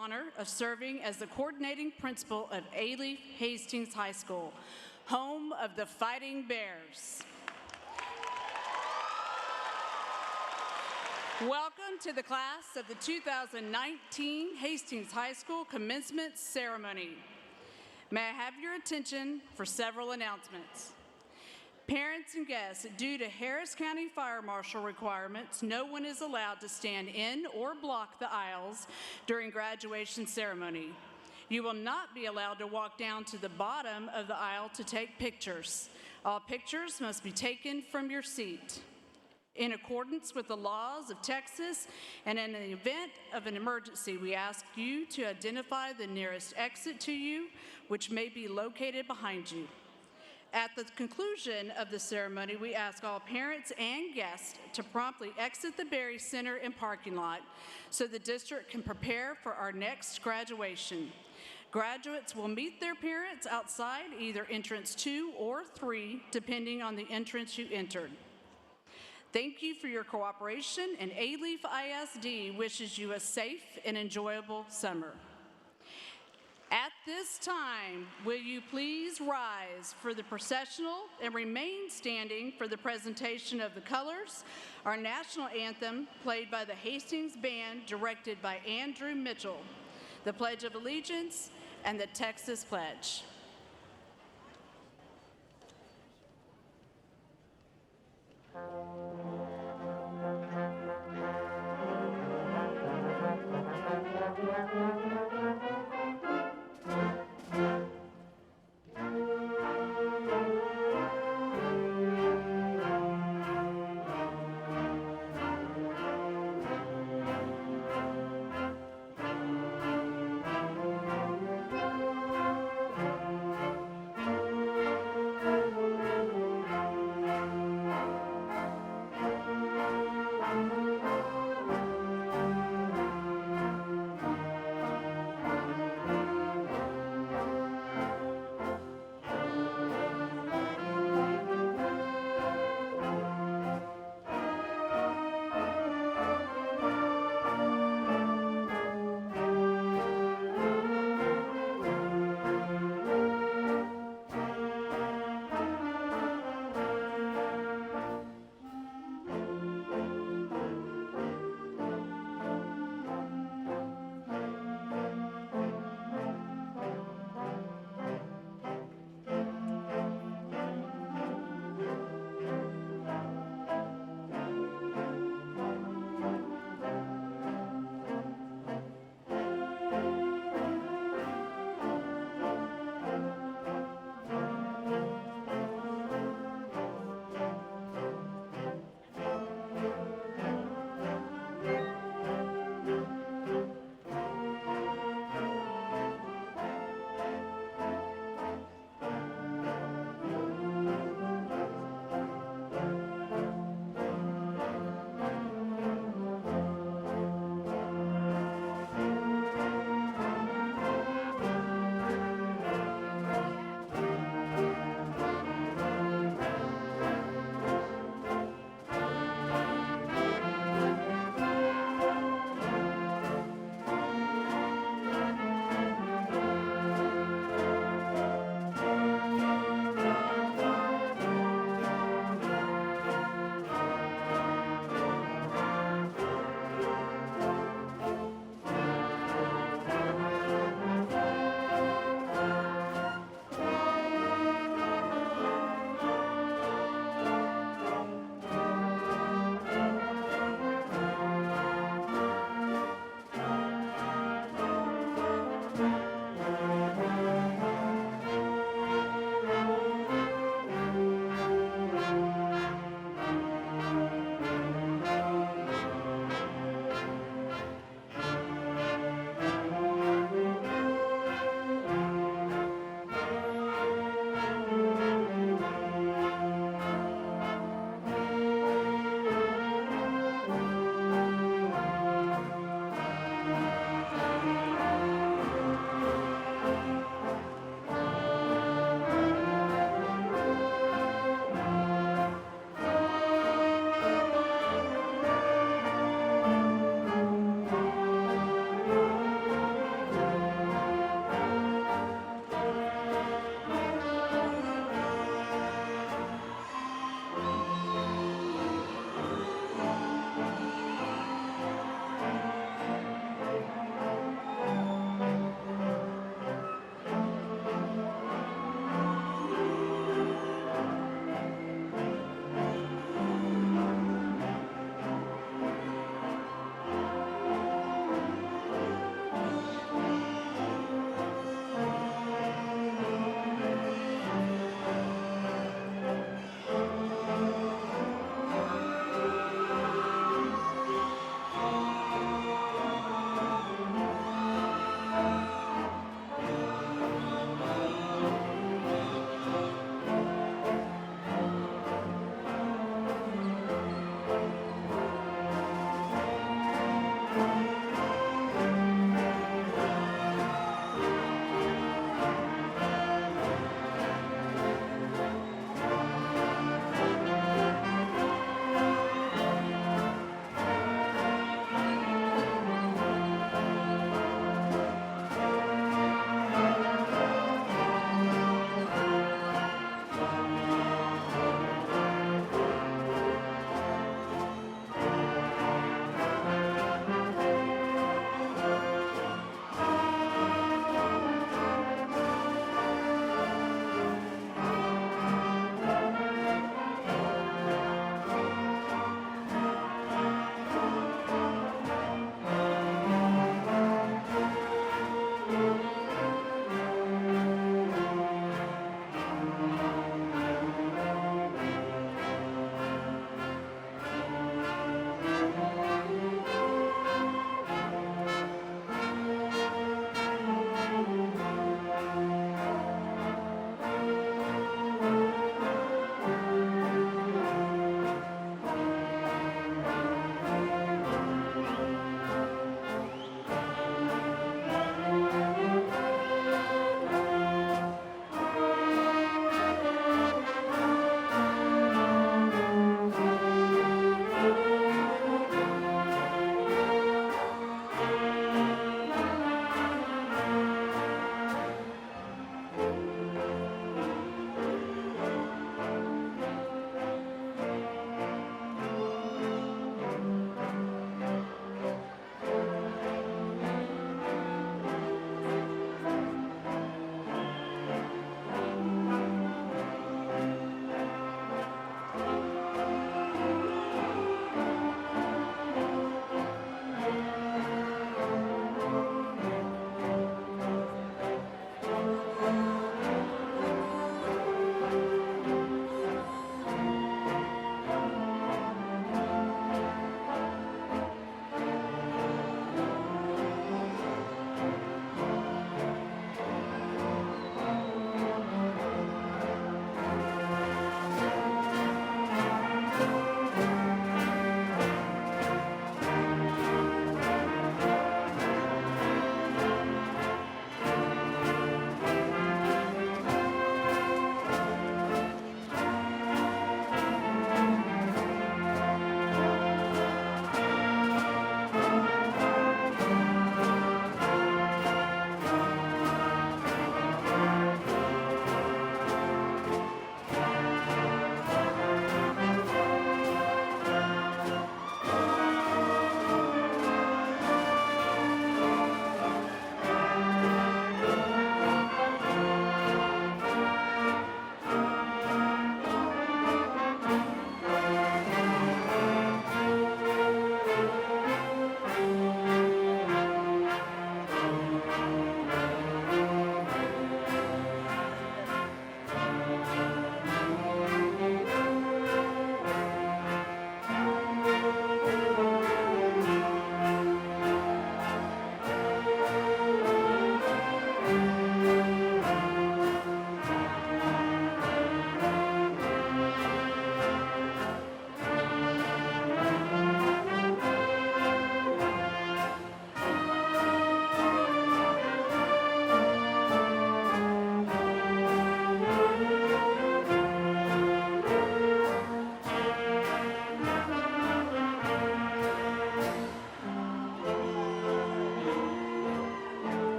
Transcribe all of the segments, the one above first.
Honor of serving as the coordinating principal of Alief Hastings High School, home of the Fighting Bears. Welcome to the class of the 2019 Hastings High School Commencement Ceremony. May I have your attention for several announcements. Parents and guests, due to Harris County Fire Marshal requirements, no one is allowed to stand in or block the aisles during graduation ceremony. You will not be allowed to walk down to the bottom of the aisle to take pictures. All pictures must be taken from your seat. In accordance with the laws of Texas, and in the event of an emergency, we ask you to identify the nearest exit to you, which may be located behind you. At the conclusion of the ceremony, we ask all parents and guests to promptly exit the Berry Center and parking lot so the district can prepare for our next graduation. Graduates will meet their parents outside either entrance 2 or 3, depending on the entrance you entered. Thank you for your cooperation, and Alief ISD wishes you a safe and enjoyable summer. At this time, will you please rise for the processional and remain standing for the presentation of the colors, our national anthem played by the Hastings Band directed by Andrew Mitchell, the Pledge of Allegiance, and the Texas Pledge.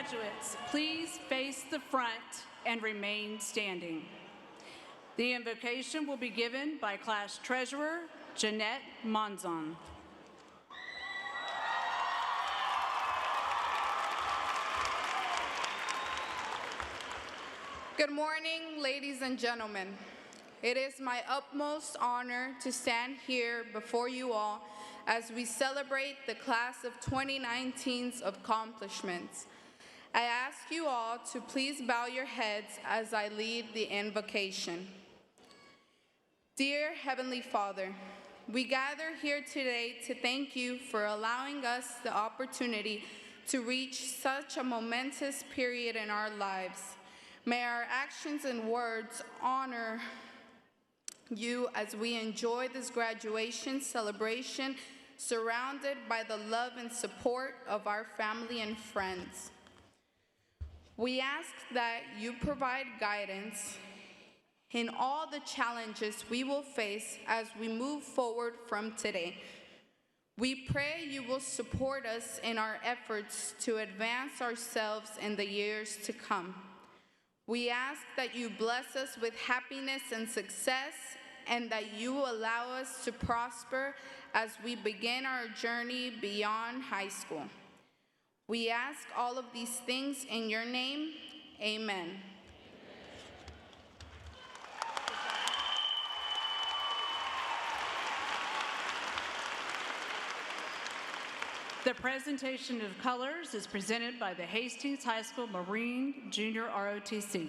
Graduates, please face the front and remain standing. The invocation will be given by Class Treasurer Jeanette Monzon. Good morning, ladies and gentlemen. It is my utmost honor to stand here before you all as we celebrate the class of 2019's accomplishments. I ask you all to please bow your heads as I lead the invocation. Dear Heavenly Father, we gather here today to thank you for allowing us the opportunity to reach such a momentous period in our lives. May our actions and words honor you as we enjoy this graduation celebration, surrounded by the love and support of our family and friends. We ask that you provide guidance in all the challenges we will face as we move forward from today. We pray you will support us in our efforts to advance ourselves in the years to come. We ask that you bless us with happiness and success, and that you will allow us to prosper as we begin our journey beyond high school. We ask all of these things in your name. Amen. The presentation of colors is presented by the Hastings High School Marine Junior ROTC.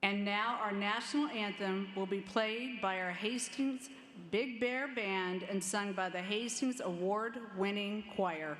And now our national anthem will be played by our Hastings Big Bear Band and sung by the Hastings Award-winning choir.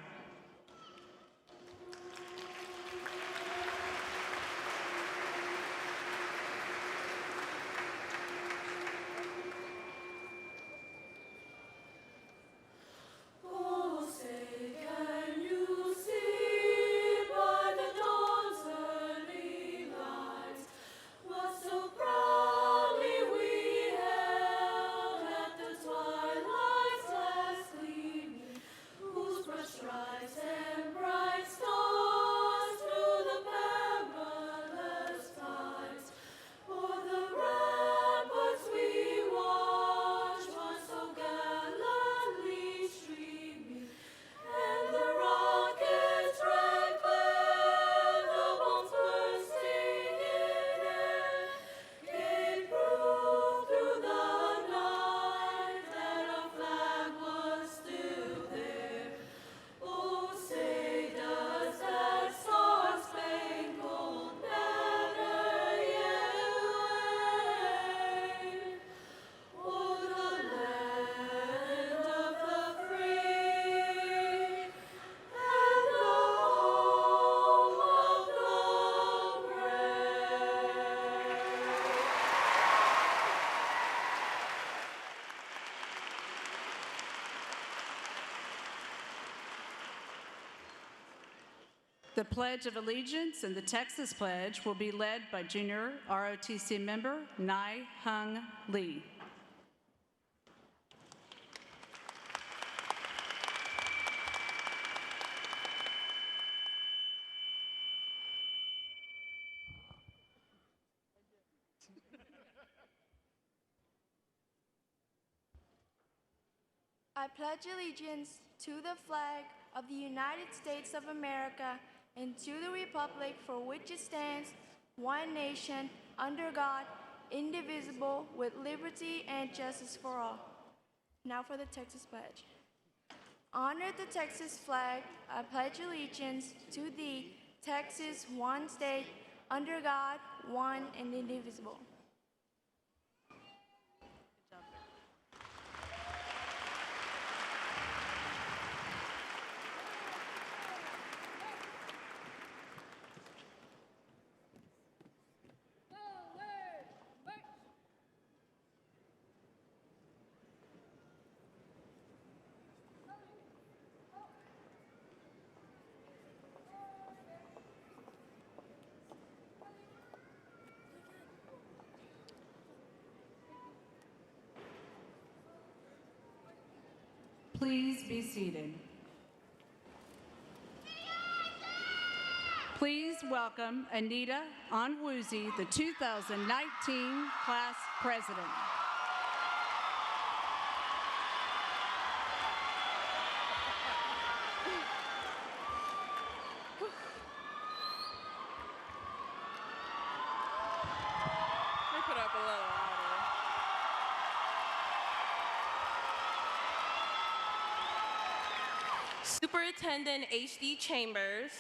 The Pledge of Allegiance and the Texas Pledge will be led by Junior ROTC member Nai Hung Lee. I pledge allegiance to the flag of the United States of America and to the republic for which it stands, one nation, under God, indivisible, with liberty and justice for all. Now for the Texas Pledge. Honor the Texas flag. I pledge allegiance to thee, Texas, one state, under God, one and indivisible. Please be seated. Please welcome Anita Onwuzi, the 2019 class president. Put up a little louder. Superintendent H.D. Chambers,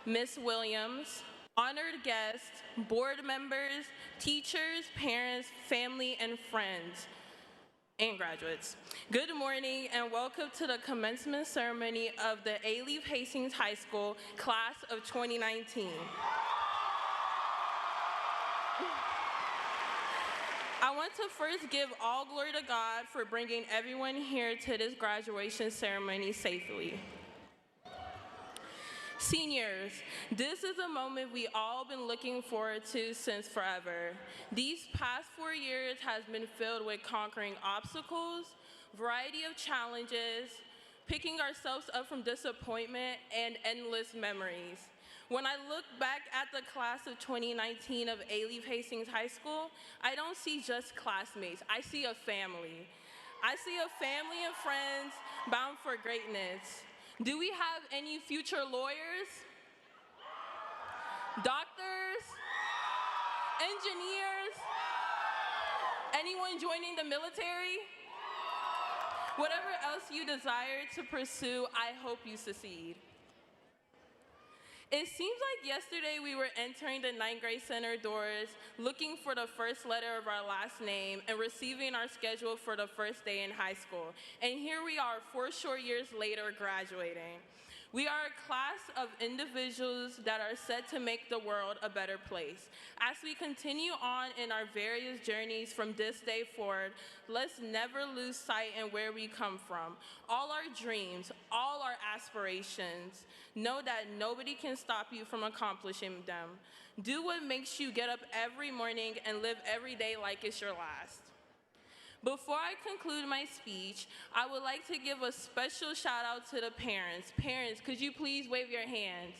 Miss Williams, honored guests, board members, teachers, parents, family, and friends, and graduates. Good morning and welcome to the commencement ceremony of the Alief Hastings High School class of 2019. I want to first give all glory to God for bringing everyone here to this graduation ceremony safely. Seniors, this is a moment we all been looking forward to since forever. These past 4 years has been filled with conquering obstacles, variety of challenges, picking ourselves up from disappointment, and endless memories. When I look back at the class of 2019 of Alief Hastings High School, I don't see just classmates, I see a family. I see a family and friends bound for greatness. Do we have any future lawyers, doctors, engineers, anyone joining the military? Whatever else you desire to pursue, I hope you succeed. It seems like yesterday we were entering the 9th grade center doors, looking for the first letter of our last name and receiving our schedule for the first day in high school. And here we are 4 short years later graduating. We are a class of individuals that are set to make the world a better place. As we continue on in our various journeys from this day forward, let's never lose sight in where we come from. All our dreams, all our aspirations, know that nobody can stop you from accomplishing them. Do what makes you get up every morning and live every day like it's your last. Before I conclude my speech, I would like to give a special shout out to the parents. Parents, could you please wave your hands?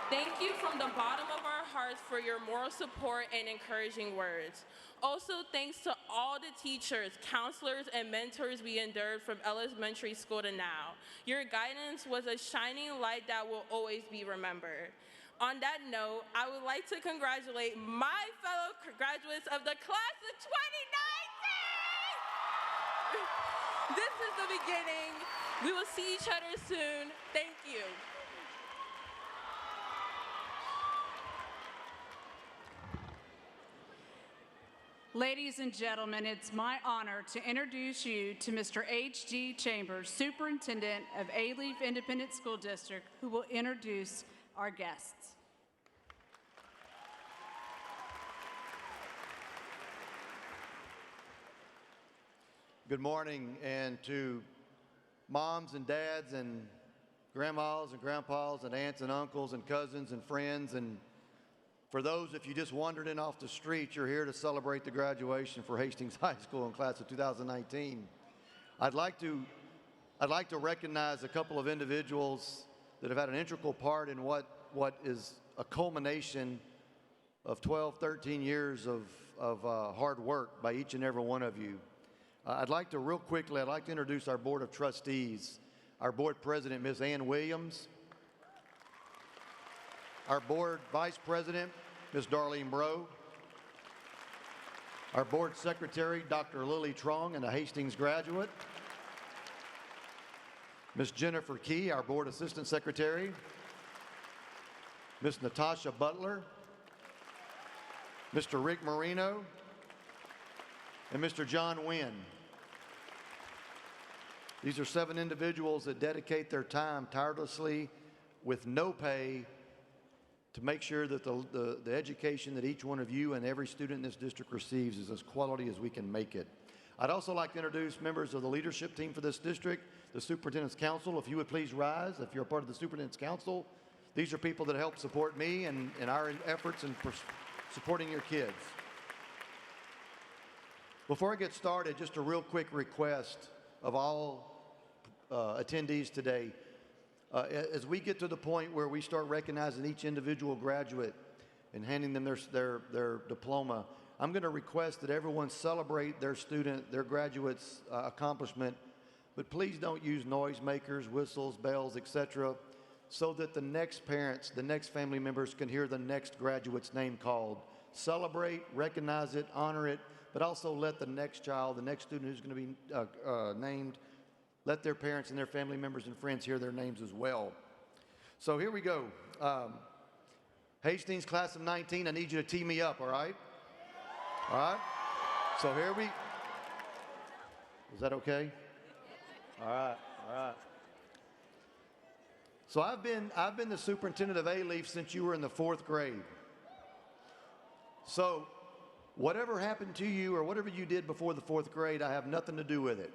Thank you from the bottom of our hearts for your moral support and encouraging words. Also, thanks to all the teachers, counselors, and mentors we endured from elementary school to now. Your guidance was a shining light that will always be remembered. On that note, I would like to congratulate my fellow graduates of the class of 2019! This is the beginning. We will see each other soon. Thank you. Ladies and gentlemen, it's my honor to introduce you to Mr. H.G. Chambers, Superintendent of Alief Independent School District, who will introduce our guests. Good morning, and to moms and dads and grandmas and grandpas and aunts and uncles and cousins and friends, and for those, if you just wandered in off the street, you're here to celebrate the graduation for Hastings High School in class of 2019. I'd like to recognize a couple of individuals that have had an integral part in what is a culmination of 12, 13 years of hard work by each and every one of you. I'd like to introduce our Board of Trustees, our Board President, Ms. Ann Williams, our Board Vice President, Ms. Darlene Bro, our Board Secretary, Dr. Lily Trong, and a Hastings graduate, Ms. Jennifer Key, our Board Assistant Secretary, Ms. Natasha Butler, Mr. Rick Marino, and Mr. John Wynn. These are 7 individuals that dedicate their time tirelessly with no pay to make sure that the education that each one of you and every student in this district receives is as quality as we can make it. I'd also like to introduce members of the leadership team for this district, the Superintendent's Council. If you would please rise, if you're a part of the Superintendent's Council. These are people that help support me and our efforts in supporting your kids. Before I get started, just a real quick request. of all attendees today, as we get to the point where we start recognizing each individual graduate and handing them their diploma, I'm going to request that everyone celebrate their student, their graduate's accomplishment, but please don't use noisemakers, whistles, bells, etc., so that the next parents, the next family members can hear the next graduate's name called. Celebrate, recognize it, honor it, but also let the next child, the next student who's going to be named, let their parents and their family members and friends hear their names as well. So here we go. Hastings class of 19, I need you to tee me up, all right? All right? So here we, is that okay? All right, all right. So I've been the superintendent of Alief since you were in the 4th grade. So whatever happened to you or whatever you did before the 4th grade, I have nothing to do with it.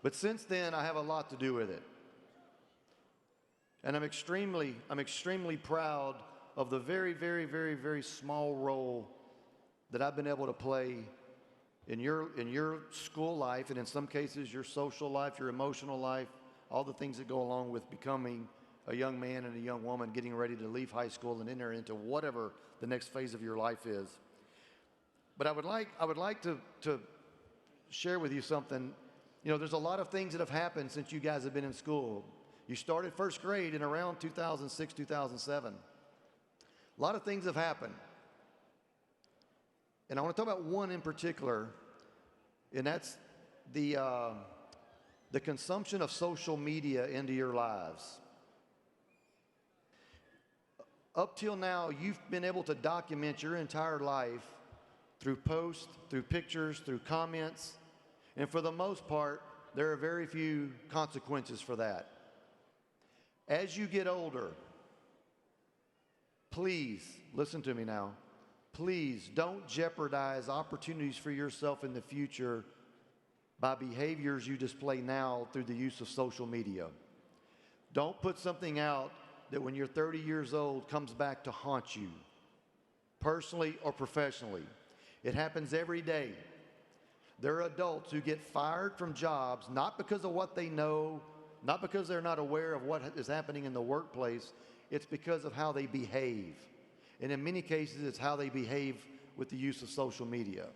But since then, I have a lot to do with it. And I'm extremely proud of the very, very, very, very small role that I've been able to play in your school life, and in some cases, your social life, your emotional life, all the things that go along with becoming a young man and a young woman, getting ready to leave high school and enter into whatever the next phase of your life is. But I would like to share with you something. You know, there's a lot of things that have happened since you guys have been in school. You started 1st grade in around 2006, 2007. A lot of things have happened. And I want to talk about one in particular, and that's the consumption of social media into your lives. Up till now, you've been able to document your entire life through posts, through pictures, through comments, and for the most part, there are very few consequences for that. As you get older, please, listen to me now, please don't jeopardize opportunities for yourself in the future by behaviors you display now through the use of social media. Don't put something out that when you're 30 years old comes back to haunt you, personally or professionally. It happens every day. There are adults who get fired from jobs not because of what they know, not because they're not aware of what is happening in the workplace. It's because of how they behave. And in many cases, it's how they behave with the use of social media.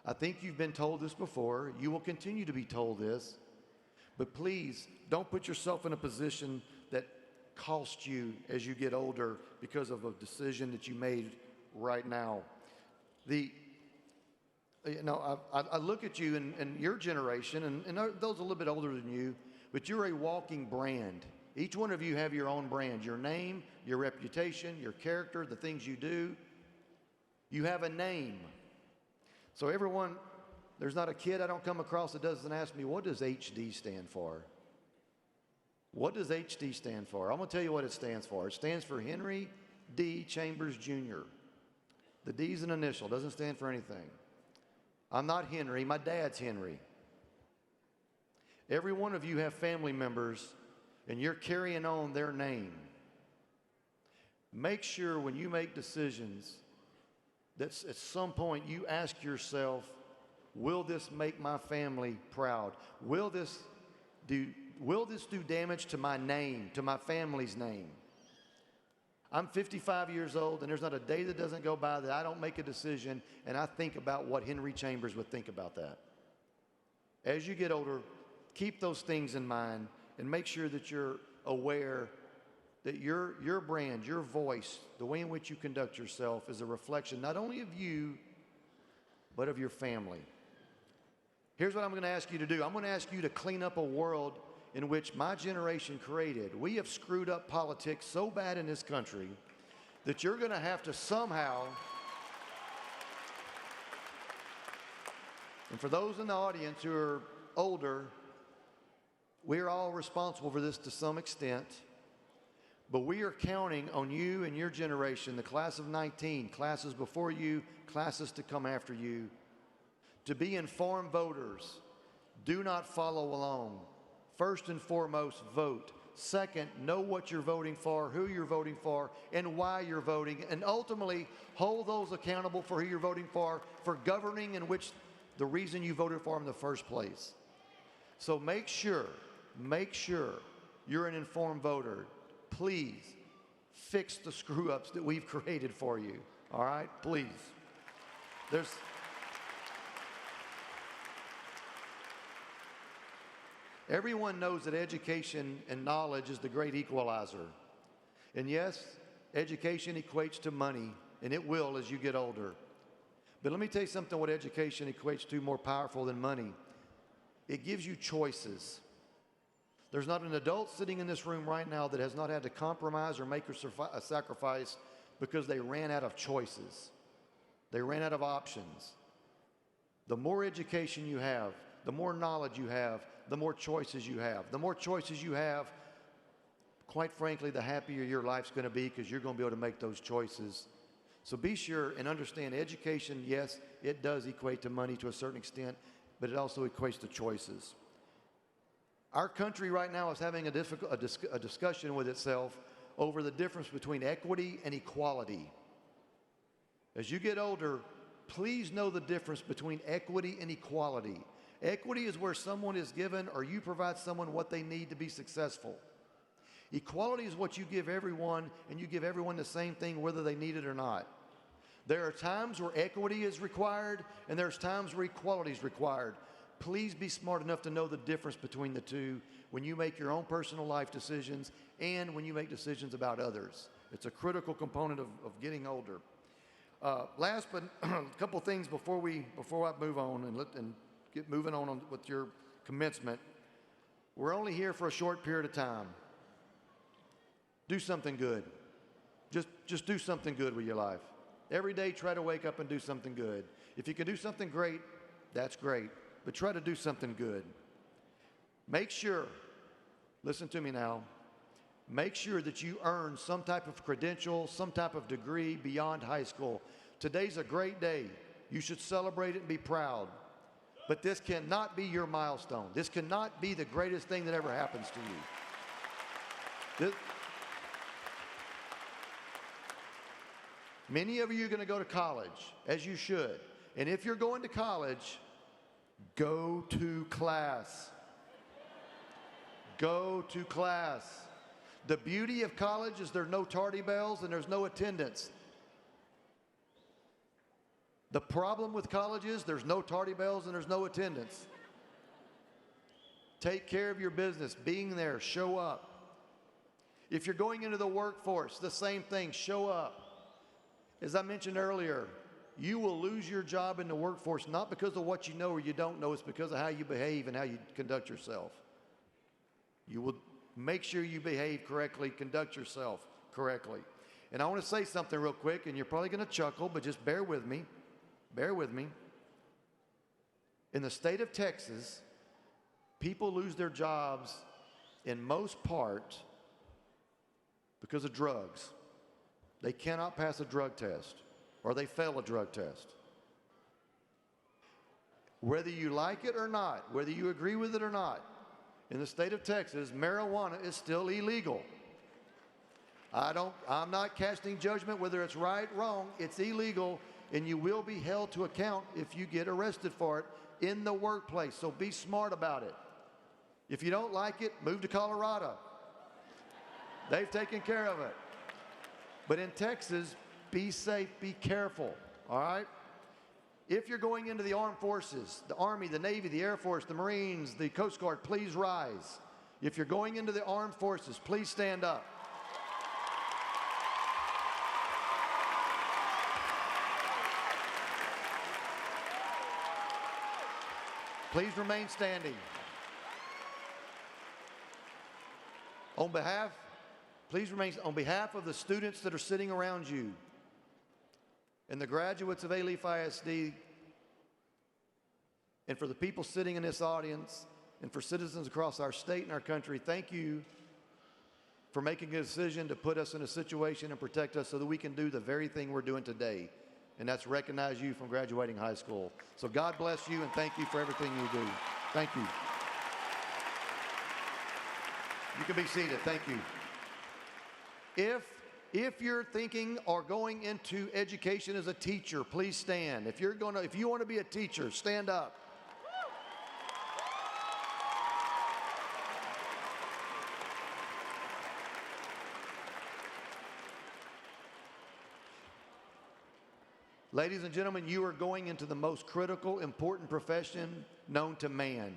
I think you've been told this before. You will continue to be told this. But please, don't put yourself in a position that costs you as you get older because of a decision that you made right now. I look at you and your generation, and those a little bit older than you, but you're a walking brand. Each one of you have your own brand, your name, your reputation, your character, the things you do. You have a name. So everyone, there's not a kid I don't come across that doesn't ask me, what does HD stand for? What does HD stand for? I'm going to tell you what it stands for. It stands for Henry D. Chambers, Jr. The D's an initial, doesn't stand for anything. I'm not Henry, my dad's Henry. Every one of you have family members, and you're carrying on their name. Make sure when you make decisions that at some point you ask yourself, will this make my family proud? Will this do damage to my name, to my family's name? I'm 55 years old, and there's not a day that doesn't go by that I don't make a decision and I think about what Henry Chambers would think about that. As you get older, keep those things in mind and make sure that you're aware that your brand, your voice, the way in which you conduct yourself is a reflection not only of you, but of your family. Here's what I'm going to ask you to do. I'm going to ask you to clean up a world in which my generation created. We have screwed up politics so bad in this country that you're going to have to somehow, and for those in the audience who are older, we're all responsible for this to some extent, but we are counting on you and your generation, the class of 19, classes before you, classes to come after you, to be informed voters. Do not follow along. First and foremost, vote. Second, know what you're voting for, who you're voting for, and why you're voting. And ultimately, hold those accountable for who you're voting for governing in which the reason you voted for them in the first place. So make sure you're an informed voter. Please fix the screw-ups that we've created for you. All right? Please. Everyone knows that education and knowledge is the great equalizer. And yes, education equates to money, and it will as you get older. But let me tell you something what education equates to more powerful than money. It gives you choices. There's not an adult sitting in this room right now that has not had to compromise or make a sacrifice because they ran out of choices. They ran out of options. The more education you have, the more knowledge you have, the more choices you have. The more choices you have, quite frankly, the happier your life's going to be because you're going to be able to make those choices. So be sure and understand education, yes, it does equate to money to a certain extent, but it also equates to choices. Our country right now is having a discussion with itself over the difference between equity and equality. As you get older, please know the difference between equity and equality. Equity is where someone is given or you provide someone what they need to be successful. Equality is what you give everyone, and you give everyone the same thing whether they need it or not. There are times where equity is required, and there's times where equality is required. Please be smart enough to know the difference between the two when you make your own personal life decisions and when you make decisions about others. It's a critical component of getting older. Last but a couple things before I move on and get moving on with your commencement. We're only here for a short period of time. Do something good. Just do something good with your life. Every day try to wake up and do something good. If you can do something great, that's great. But try to do something good. Make sure, listen to me now, make sure that you earn some type of credential, some type of degree beyond high school. Today's a great day. You should celebrate it and be proud. But this cannot be your milestone. This cannot be the greatest thing that ever happens to you. Many of you are going to go to college, as you should. And if you're going to college, go to class. Go to class. The beauty of college is there's no tardy bells and there's no attendance. The problem with college is there's no tardy bells and there's no attendance. Take care of your business. Being there, show up. If you're going into the workforce, the same thing, show up. As I mentioned earlier, you will lose your job in the workforce not because of what you know or you don't know, it's because of how you behave and how you conduct yourself. You will make sure you behave correctly, conduct yourself correctly. And I want to say something real quick, and you're probably going to chuckle, but just bear with me. Bear with me. In the state of Texas, people lose their jobs in most part because of drugs. They cannot pass a drug test, or they fail a drug test. Whether you like it or not, whether you agree with it or not, in the state of Texas, marijuana is still illegal. I'm not casting judgment whether it's right, wrong. It's illegal, and you will be held to account if you get arrested for it in the workplace. So be smart about it. If you don't like it, move to Colorado. They've taken care of it. But in Texas, be safe, be careful, all right? If you're going into the armed forces, the Army, the Navy, the Air Force, the Marines, the Coast Guard, please rise. If you're going into the armed forces, please stand up. Please remain standing. Please remain on behalf of the students that are sitting around you and the graduates of Alief ISD, and for the people sitting in this audience and for citizens across our state and our country, thank you for making a decision to put us in a situation and protect us so that we can do the very thing we're doing today, and that's recognize you from graduating high school. So God bless you and thank you for everything you do. Thank you. You can be seated. Thank you. If you're thinking or going into education as a teacher, please stand. If you want to be a teacher, stand up. Ladies and gentlemen, you are going into the most critical, important profession known to man.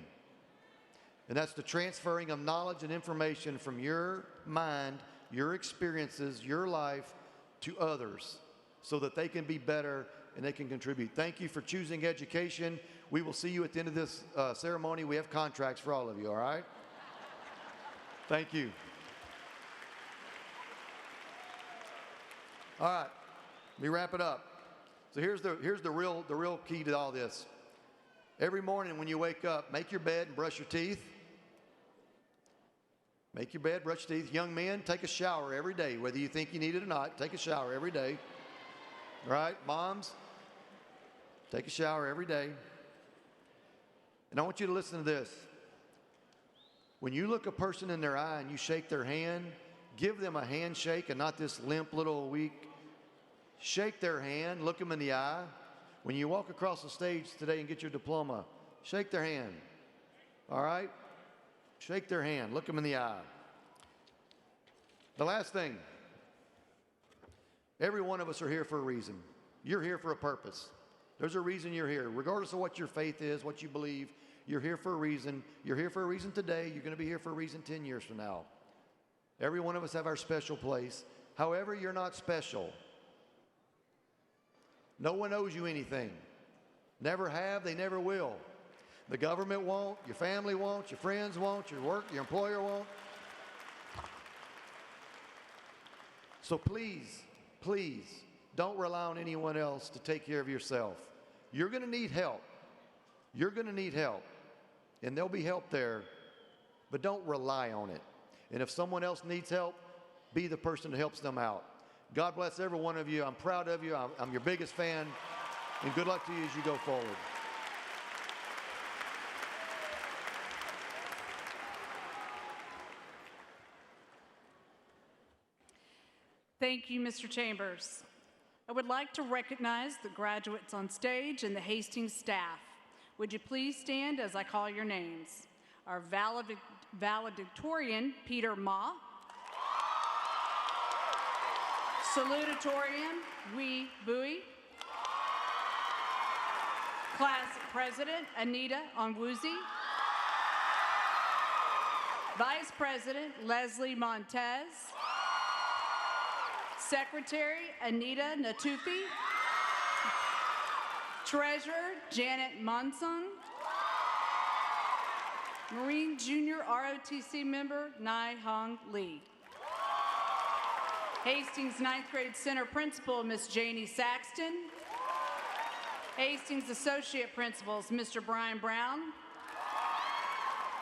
And that's the transferring of knowledge and information from your mind, your experiences, your life to others so that they can be better and they can contribute. Thank you for choosing education. We will see you at the end of this ceremony. We have contracts for all of you, all right? Thank you. All right, let me wrap it up. So here's the real key to all this. Every morning when you wake up, make your bed and brush your teeth. Make your bed, brush your teeth. Young men, take a shower every day, whether you think you need it or not. Take a shower every day. All right, moms, take a shower every day. And I want you to listen to this. When you look a person in their eye and you shake their hand, give them a handshake and not this limp little weak. Shake their hand, look them in the eye. When you walk across the stage today and get your diploma, shake their hand, all right? Shake their hand, look them in the eye. The last thing, every one of us are here for a reason. You're here for a purpose. There's a reason you're here. Regardless of what your faith is, what you believe, you're here for a reason. You're here for a reason today. You're going to be here for a reason 10 years from now. Every one of us have our special place. However, you're not special. No one owes you anything. Never have, they never will. The government won't, your family won't, your friends won't, your employer won't. So please, please, don't rely on anyone else to take care of yourself. You're going to need help. You're going to need help. And there'll be help there, but don't rely on it. And if someone else needs help, be the person that helps them out. God bless every one of you. I'm proud of you. I'm your biggest fan. And good luck to you as you go forward. Thank you, Mr. Chambers. I would like to recognize the graduates on stage and the Hastings staff. Would you please stand as I call your names? Our valedictorian, Peter Ma. Salutatorian, Wee Bui. Class President, Anita Onwuzi. Vice President, Leslie Montez. Secretary, Anita Natufi. Treasurer, Janet Monsung. Marine Junior ROTC member, Nai Hong Lee. Hastings 9th grade center principal, Miss Janie Saxton. Hastings associate principals, Mr. Brian Brown.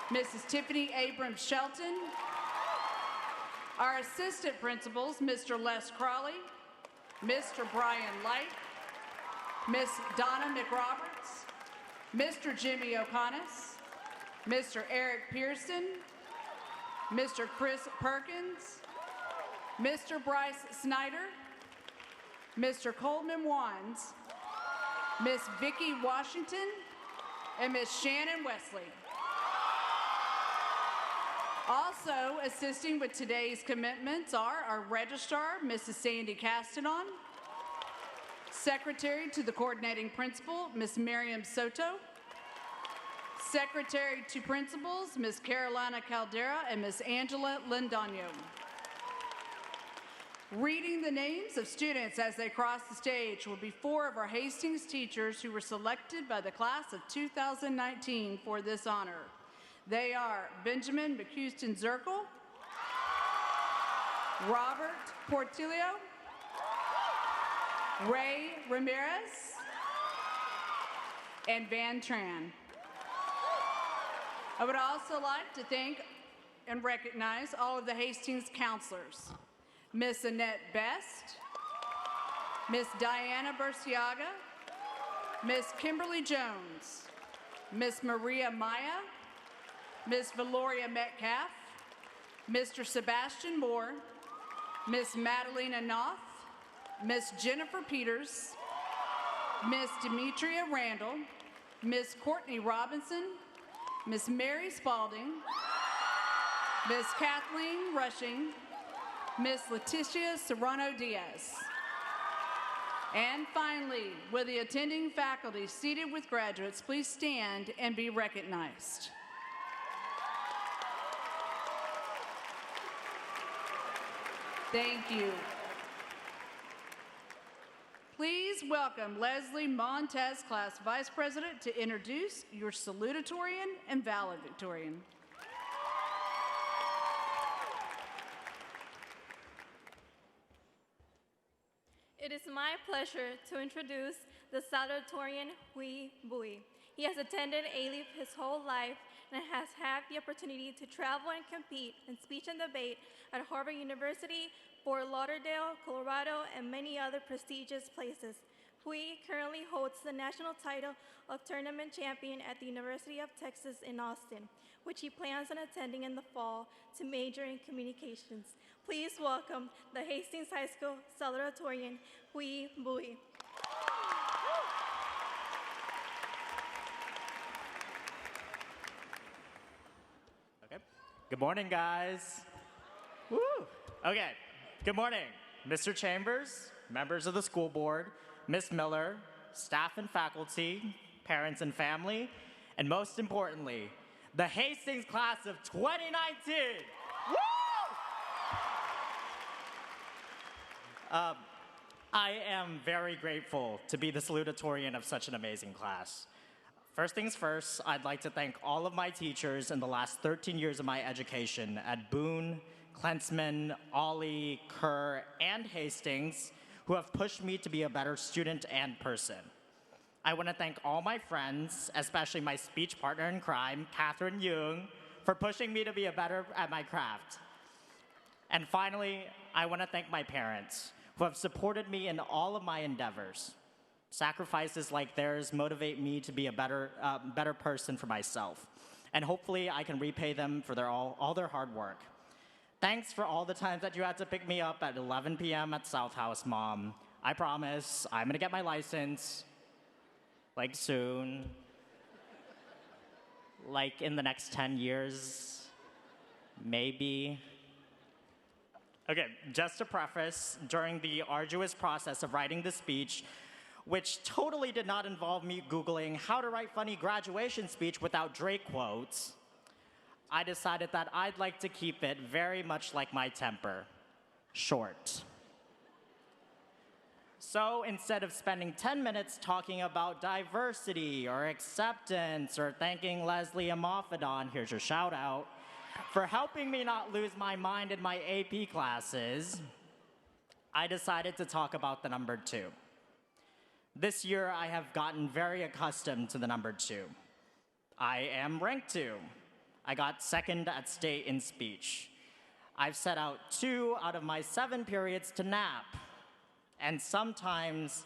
Mrs. Tiffany Abrams Shelton. Our assistant principals, Mr. Les Crawley, Mr. Brian Light, Miss Donna McRoberts, Mr. Jimmy O'Conness, Mr. Eric Pearson, Mr. Chris Perkins, Mr. Bryce Snyder, Mr. Coleman Wands, Miss Vicki Washington, and Miss Shannon Wesley. Also assisting with today's commitments are our registrar, Mrs. Sandy Castanon, secretary to the coordinating principal, Miss Miriam Soto, secretary to principals, Miss Carolina Caldera and Miss Angela Lindano. Reading the names of students as they cross the stage will be 4 of our Hastings teachers who were selected by the class of 2019 for this honor. They are Benjamin McHouston Zirkle, Robert Portillo, Ray Ramirez, and Van Tran. I would also like to thank and recognize all of the Hastings counselors. Miss Annette Best, Miss Diana Burciaga, Miss Kimberly Jones, Miss Maria Maya, Miss Valoria Metcalf, Mr. Sebastian Moore, Miss Madalena Noth, Miss Jennifer Peters, Miss Demetria Randall, Miss Courtney Robinson, Miss Mary Spalding, Miss Kathleen Rushing, Miss Leticia Serrano Diaz. And finally, will the attending faculty seated with graduates please stand and be recognized? Thank you. Please welcome Leslie Montez, Class Vice President, to introduce your Salutatorian and Valedictorian. It is my pleasure to introduce the Salutatorian Hui Bui. He has attended Alief his whole life and has had the opportunity to travel and compete in speech and debate at Harvard University, Fort Lauderdale, Colorado, and many other prestigious places. Hui currently holds the national title of tournament champion at the University of Texas in Austin, which he plans on attending in the fall to major in communications. Please welcome the Hastings High School Salutatorian, Hui Bui. Okay. Good morning, guys. Woo. Okay. Good morning, Mr. Chambers, members of the school board, Miss Miller, staff and faculty, parents and family, and most importantly, the Hastings class of 2019. Woo! I am very grateful to be the salutatorian of such an amazing class. First things first, I'd like to thank all of my teachers in the last 13 years of my education at Boone, Klensman, Ollie, Kerr, and Hastings, who have pushed me to be a better student and person. I want to thank all my friends, especially my speech partner in crime, Catherine Jung, for pushing me to be better at my craft. And finally, I want to thank my parents, who have supported me in all of my endeavors. Sacrifices like theirs motivate me to be a better person for myself. And hopefully I can repay them for all their hard work. Thanks for all the times that you had to pick me up at 11 p.m. at South House, Mom. I promise I'm gonna get my license, like soon, like in the next 10 years, maybe. Okay, just to preface, during the arduous process of writing the speech, which totally did not involve me Googling how to write funny graduation speech without Drake quotes, I decided that I'd like to keep it very much like my temper, short. So instead of spending 10 minutes talking about diversity or acceptance or thanking Leslie Amafadon, here's your shout out, for helping me not lose my mind in my AP classes, I decided to talk about the number 2. This year, I have gotten very accustomed to the number 2. I am ranked 2. I got second at state in speech. I've set out 2 out of my 7 periods to nap. And sometimes,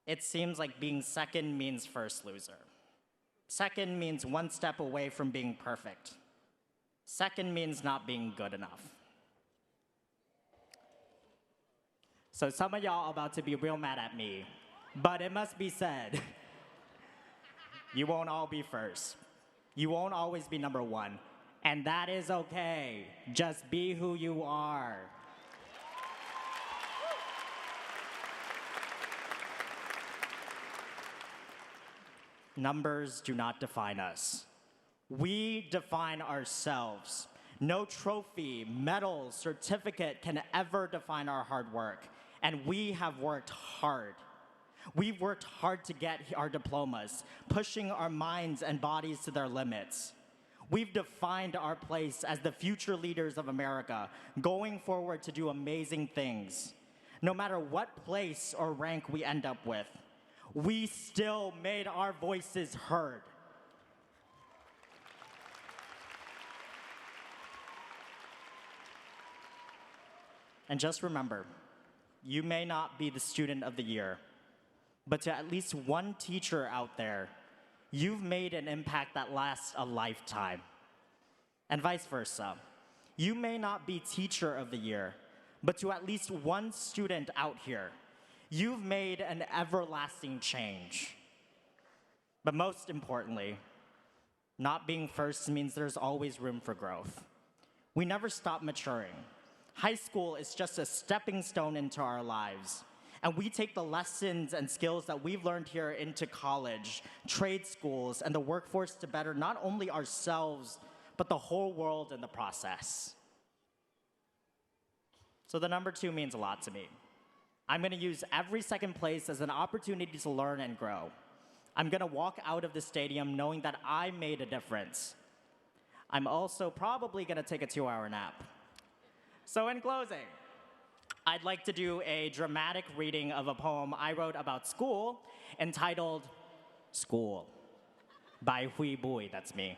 it seems like being second means first loser. Second means one step away from being perfect. Second means not being good enough. So some of y'all are about to be real mad at me, but it must be said, you won't all be first. You won't always be number 1, and that is okay. Just be who you are. Numbers do not define us. We define ourselves. No trophy, medal, certificate can ever define our hard work. And we have worked hard. We've worked hard to get our diplomas, pushing our minds and bodies to their limits. We've defined our place as the future leaders of America, going forward to do amazing things. No matter what place or rank we end up with, we still made our voices heard. And just remember, you may not be the student of the year, but to at least one teacher out there, you've made an impact that lasts a lifetime. And vice versa. You may not be Teacher of the Year, but to at least one student out here, you've made an everlasting change. But most importantly, not being first means there's always room for growth. We never stop maturing. High school is just a stepping stone into our lives, and we take the lessons and skills that we've learned here into college, trade schools, and the workforce to better not only ourselves, but the whole world in the process. So the number 2 means a lot to me. I'm gonna use every second place as an opportunity to learn and grow. I'm gonna walk out of the stadium knowing that I made a difference. I'm also probably gonna take a 2-hour nap. So in closing, I'd like to do a dramatic reading of a poem I wrote about school entitled School by Hui Bui, that's me.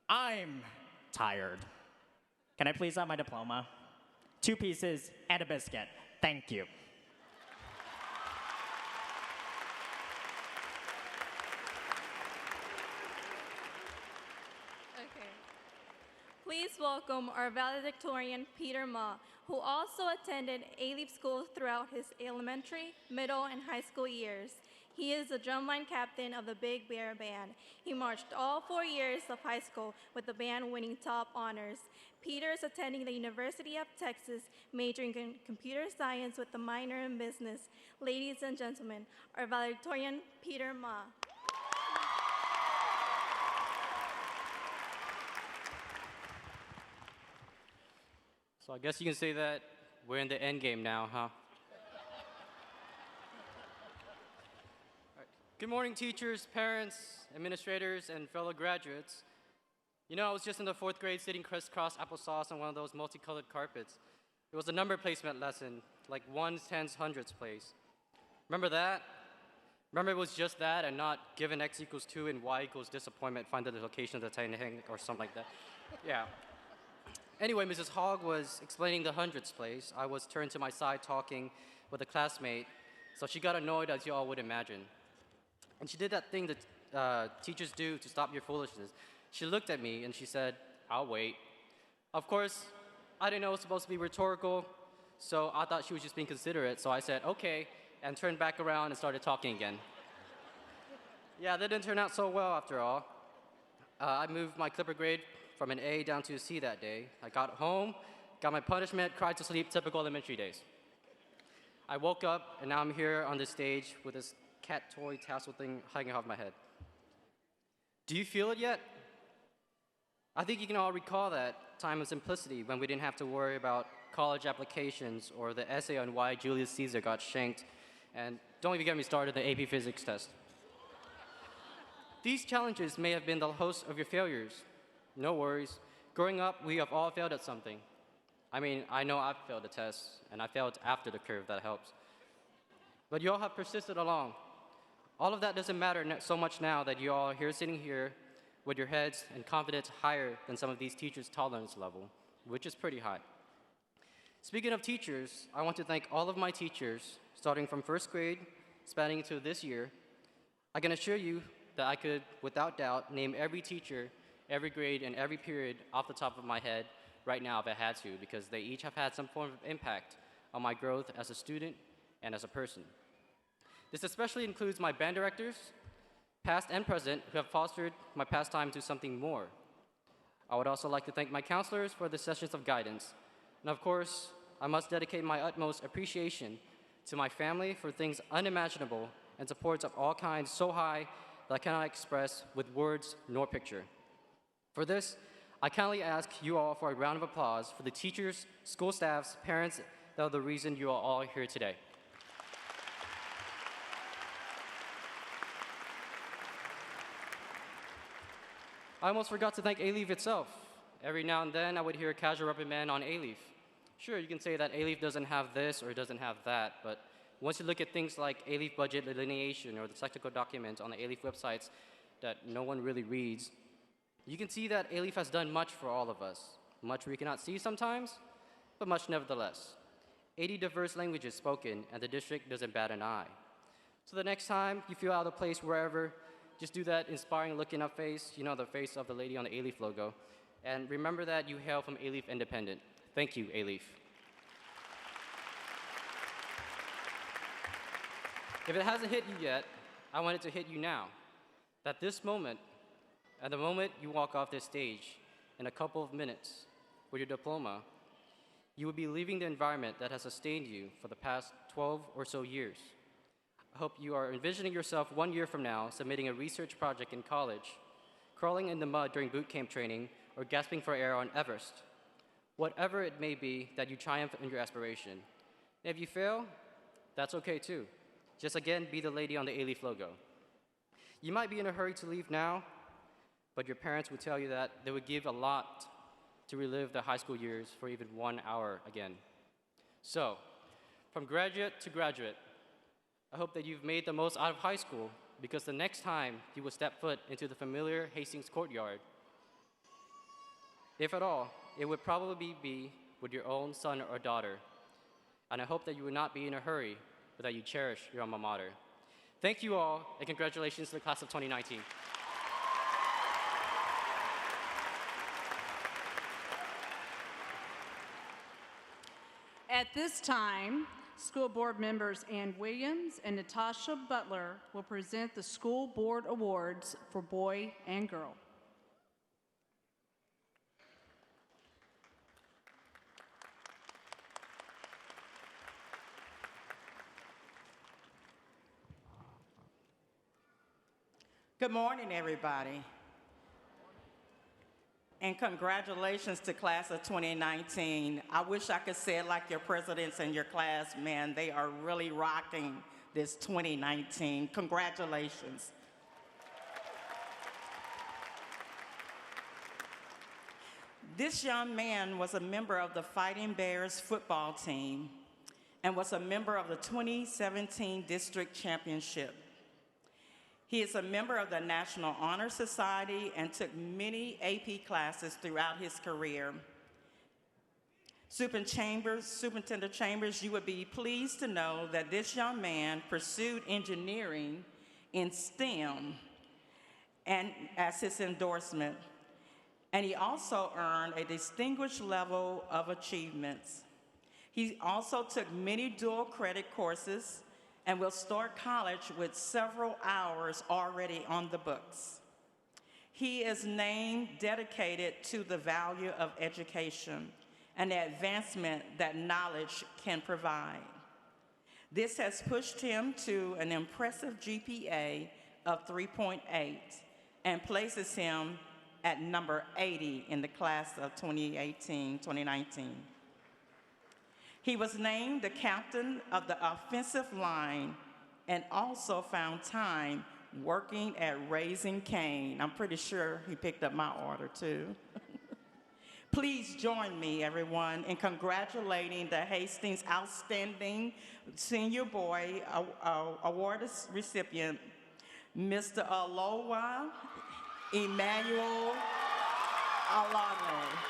I'm tired. Can I please have my diploma? 2 pieces and a biscuit. Thank you. Please welcome our valedictorian, Peter Ma, who also attended Alief schools throughout his elementary, middle, and high school years. He is the drumline captain of the Big Bear Band. He marched all 4 years of high school with the band winning top honors. Peter is attending the University of Texas, majoring in computer science with a minor in business. Ladies and gentlemen, our valedictorian, Peter Ma. So I guess you can say that we're in the end game now, huh? Good morning, teachers, parents, administrators, and fellow graduates. You know, I was just in the 4th grade sitting crisscross applesauce on one of those multicolored carpets. It was a number placement lesson, like 1s, 10s, 100s place. Remember that? Remember it was just that and not given x equals 2 and y equals disappointment, find the location of the Titanic or something like that. Yeah. Anyway, Mrs. Hogg was explaining the 100s place. I was turned to my side talking with a classmate, so she got annoyed, as you all would imagine. And she did that thing that teachers do to stop your foolishness. She looked at me and she said, "I'll wait." Of course, I didn't know it was supposed to be rhetorical, so I thought she was just being considerate, so I said, "Okay," and turned back around and started talking again. Yeah, that didn't turn out so well after all. I moved my Clipper grade from an A down to a C that day. I got home, got my punishment, cried to sleep, typical elementary days. I woke up, and now I'm here on this stage with this cat toy tassel thing hanging off my head. Do you feel it yet? I think you can all recall that time of simplicity when we didn't have to worry about college applications or the essay on why Julius Caesar got shanked, and don't even get me started on the AP physics test. These challenges may have been the host of your failures. No worries. Growing up, we have all failed at something. I mean, I know I've failed a test, and I failed after the curve, that helps. But you all have persisted along. All of that doesn't matter so much now that you all are here sitting here with your heads and confidence higher than some of these teachers' tolerance level, which is pretty high. Speaking of teachers, I want to thank all of my teachers, starting from 1st grade, spanning into this year. I can assure you that I could, without doubt, name every teacher, every grade, and every period off the top of my head right now if I had to, because they each have had some form of impact on my growth as a student and as a person. This especially includes my band directors, past and present, who have fostered my pastime to something more. I would also like to thank my counselors for the sessions of guidance. And of course, I must dedicate my utmost appreciation to my family for things unimaginable and supports of all kinds so high that I cannot express with words nor picture. For this, I kindly ask you all for a round of applause for the teachers, school staffs, parents that are the reason you are all here today. I almost forgot to thank Alief itself. Every now and then, I would hear a casual reprimand on Alief. Sure, you can say that Alief doesn't have this or doesn't have that, but once you look at things like Alief budget delineation or the technical documents on the Alief websites that no one really reads, you can see that Alief has done much for all of us. Much we cannot see sometimes, but much nevertheless. 80 diverse languages spoken, and the district doesn't bat an eye. So the next time you feel out of place wherever, just do that inspiring looking up face, you know, the face of the lady on the Alief logo. And remember that you hail from Alief Independent. Thank you, Alief. If it hasn't hit you yet, I want it to hit you now. That this moment, at the moment you walk off this stage, in a couple of minutes, with your diploma, you will be leaving the environment that has sustained you for the past 12 or so years. I hope you are envisioning yourself 1 year from now submitting a research project in college, crawling in the mud during boot camp training, or gasping for air on Everest. Whatever it may be that you triumph in your aspiration. And if you fail, that's okay too. Just again, be the lady on the Alief logo. You might be in a hurry to leave now, but your parents would tell you that they would give a lot to relive the high school years for even 1 hour again. So, from graduate to graduate, I hope that you've made the most out of high school, because the next time you will step foot into the familiar Hastings courtyard, if at all, it would probably be with your own son or daughter. And I hope that you would not be in a hurry, but that you cherish your alma mater. Thank you all, and congratulations to the class of 2019. At this time, school board members Ann Williams and Natasha Butler will present the school board awards for boy and girl. Good morning, everybody. And congratulations to class of 2019. I wish I could say it like your presidents and your class, man. They are really rocking this 2019. Congratulations. This young man was a member of the Fighting Bears football team and was a member of the 2017 district championship. He is a member of the National Honor Society and took many AP classes throughout his career. Superintendent Chambers, you would be pleased to know that this young man pursued engineering in STEM and as his endorsement, and he also earned a distinguished level of achievements. He also took many dual credit courses and will start college with several hours already on the books. He is named dedicated to the value of education and the advancement that knowledge can provide. This has pushed him to an impressive GPA of 3.8 and places him at number 80 in the class of 2018-2019. He was named the captain of the offensive line and also found time working at Raising Cane. I'm pretty sure he picked up my order too. Please join me, everyone, in congratulating the Hastings Outstanding Senior Boy Award recipient, Mr. Alowa Emmanuel Alane.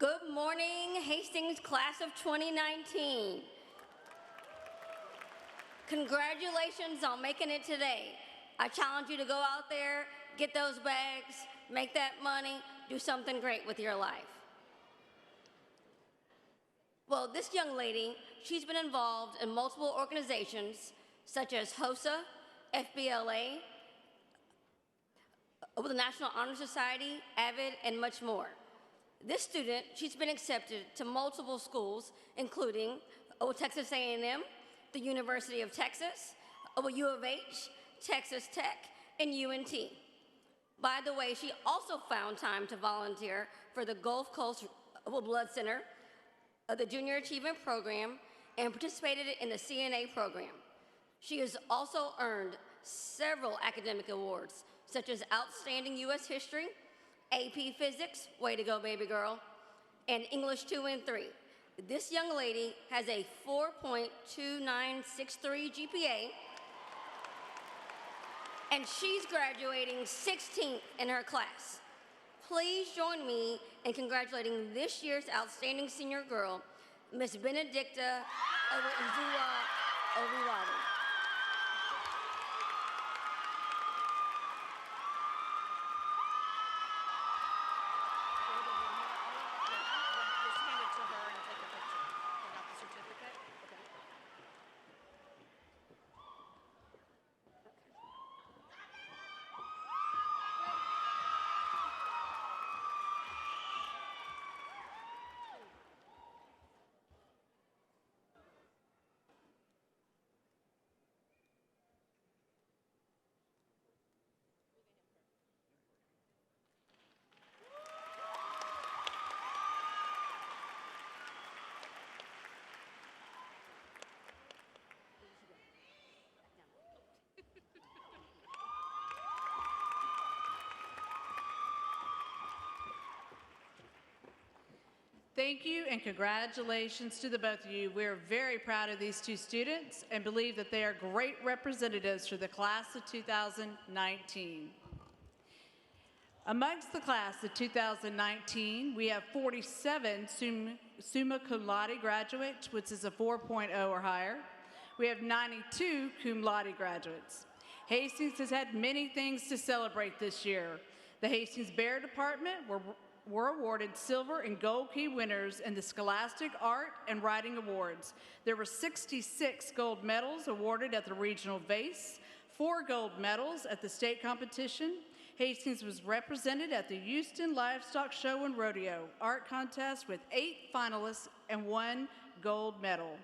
Good morning, Hastings class of 2019. Congratulations on making it today. I challenge you to go out there, get those bags, make that money, do something great with your life. Well, this young lady, she's been involved in multiple organizations such as HOSA, FBLA, with the National Honor Society, AVID, and much more. This student, she's been accepted to multiple schools, including Texas A&M, the University of Texas, U of H, Texas Tech, and UNT. By the way, she also found time to volunteer for the Gulf Coast Blood Center, the Junior Achievement Program, and participated in the CNA program. She has also earned several academic awards, such as Outstanding U.S. History, AP Physics, way to go, baby girl, and English 2 and 3. This young lady has a 4.2963 GPA, and she's graduating 16th in her class. Please join me in congratulating this year's outstanding senior girl, Miss Benedicta Oviwadi. Thank you and congratulations to the both of you. We're very proud of these two students and believe that they are great representatives for the class of 2019. Amongst the class of 2019, we have 47 summa cum laude graduates, which is a 4.0 or higher. We have 92 cum laude graduates. Hastings has had many things to celebrate this year. The Hastings Bear Department were awarded silver and gold key winners in the Scholastic Art and Writing Awards. There were 66 gold medals awarded at the regional vase, 4 gold medals at the state competition. Hastings was represented at the Houston Livestock Show and Rodeo art contest with 8 finalists and 1 gold medal.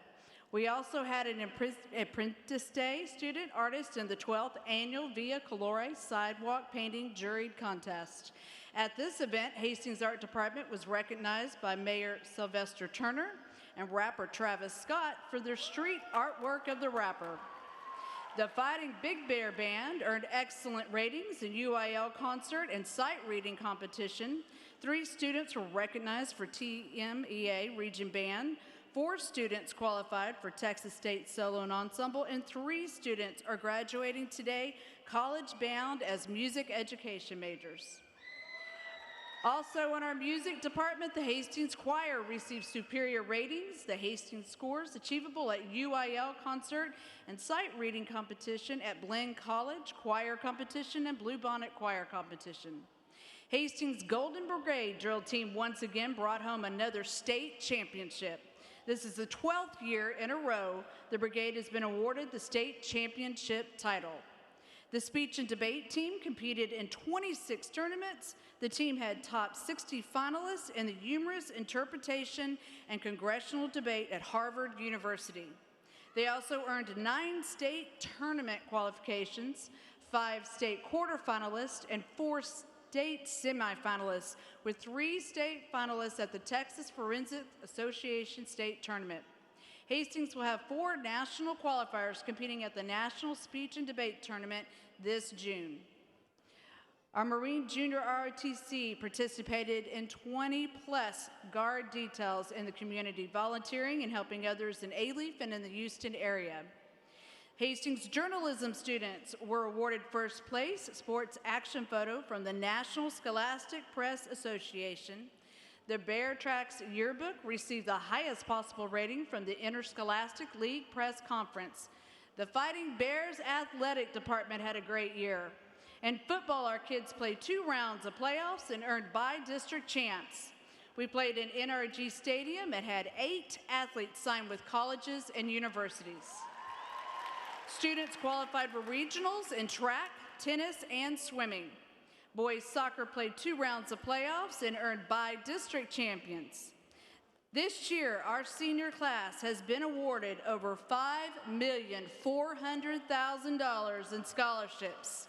We also had an Apprentice Day student artist in the 12th annual Via Colore Sidewalk Painting Juried Contest. At this event, Hastings Art Department was recognized by Mayor Sylvester Turner and rapper Travis Scott for their street artwork of the rapper. The Fighting Big Bear Band earned excellent ratings in UIL concert and sight reading competition. 3 students were recognized for TMEA Region Band. 4 students qualified for Texas State Solo and Ensemble, and 3 students are graduating today college-bound as music education majors. Also in our music department, the Hastings Choir received superior ratings. The Hastings scores achievable at UIL concert and sight reading competition at Blinn College choir competition and Bluebonnet choir competition. Hastings Golden Brigade drill team once again brought home another state championship. This is the 12th year in a row the brigade has been awarded the state championship title. The speech and debate team competed in 26 tournaments. The team had top 60 finalists in the humorous interpretation and congressional debate at Harvard University. They also earned 9 state tournament qualifications, 5 state quarterfinalists, and 4 state semifinalists, with 3 state finalists at the Texas Forensic Association State Tournament. Hastings will have 4 national qualifiers competing at the National Speech and Debate Tournament this June. Our Marine Junior ROTC participated in 20-plus guard details in the community, volunteering and helping others in Alief and in the Houston area. Hastings journalism students were awarded first place sports action photo from the National Scholastic Press Association. The Bear Tracks yearbook received the highest possible rating from the Interscholastic League Press Conference. The Fighting Bears athletic department had a great year. In football, our kids played 2 rounds of playoffs and earned by-district champs. We played in NRG Stadium and had 8 athletes sign with colleges and universities. Students qualified for regionals in track, tennis, and swimming. Boys soccer played 2 rounds of playoffs and earned by-district champions. This year, our senior class has been awarded over $5,400,000 in scholarships.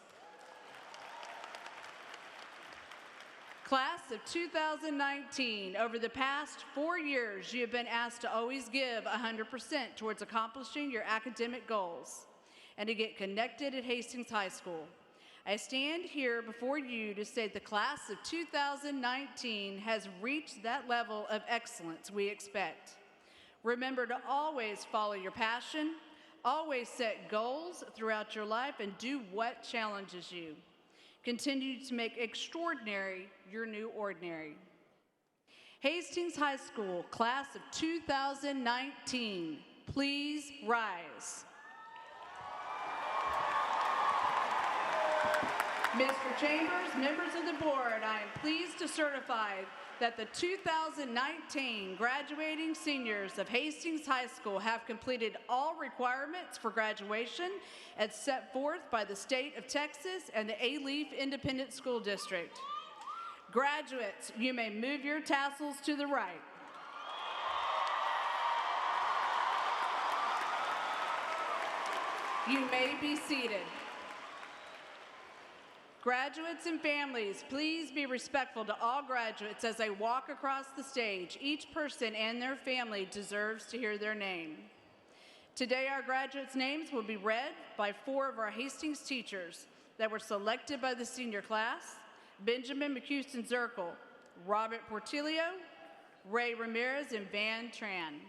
Class of 2019, over the past 4 years, you have been asked to always give 100% towards accomplishing your academic goals and to get connected at Hastings High School. I stand here before you to say the class of 2019 has reached that level of excellence we expect. Remember to always follow your passion, always set goals throughout your life, and do what challenges you. Continue to make extraordinary your new ordinary. Hastings High School, class of 2019, please rise. Mr. Chambers, members of the board, I am pleased to certify that the 2019 graduating seniors of Hastings High School have completed all requirements for graduation as set forth by the state of Texas and the Alief Independent School District. Graduates, you may move your tassels to the right. You may be seated. Graduates and families, please be respectful to all graduates as they walk across the stage. Each person and their family deserves to hear their name. Today, our graduates' names will be read by 4 of our Hastings teachers that were selected by the senior class: Benjamin McHouston Zirkle, Robert Portillo, Ray Ramirez, and Van Tran.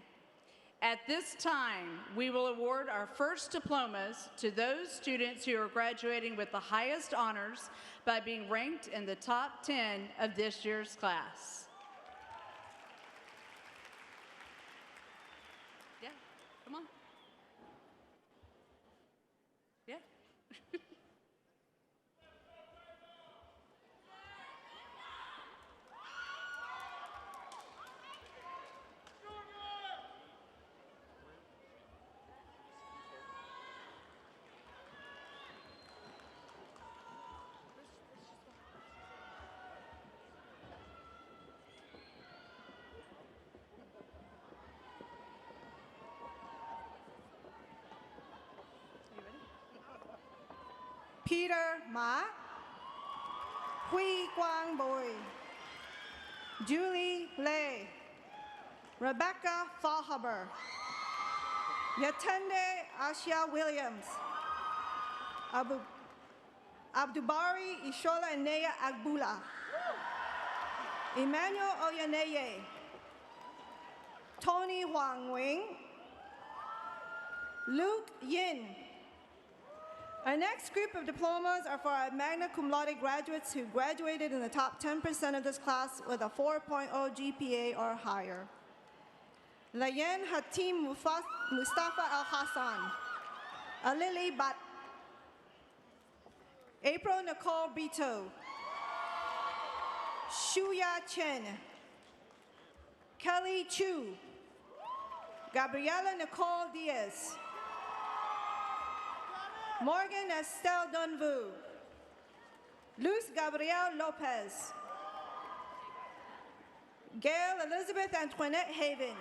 At this time, we will award our first diplomas to those students who are graduating with the highest honors by being ranked in the top 10 of this year's class. Yeah, come on. Yeah. Peter Ma, Hui Guang Bui, Julie Lei, Rebecca Faulhaber, Yatende Asia Williams, Abdubari Ishola Eneya Agbula, Emmanuel Oyaneye, Tony Huang Wing, Luke Yin. Our next group of diplomas are for our magna cum laude graduates who graduated in the top 10% of this class with a 4.0 GPA or higher. Layan Hatim Mustafa Al-Hassan, Alili Bat, April Nicole Brito, Shuya Chen, Kelly Chu, Gabriela Nicole Diaz, Morgan Estelle Dunvu, Luz Gabrielle Lopez, Gail Elizabeth Antoinette Haven,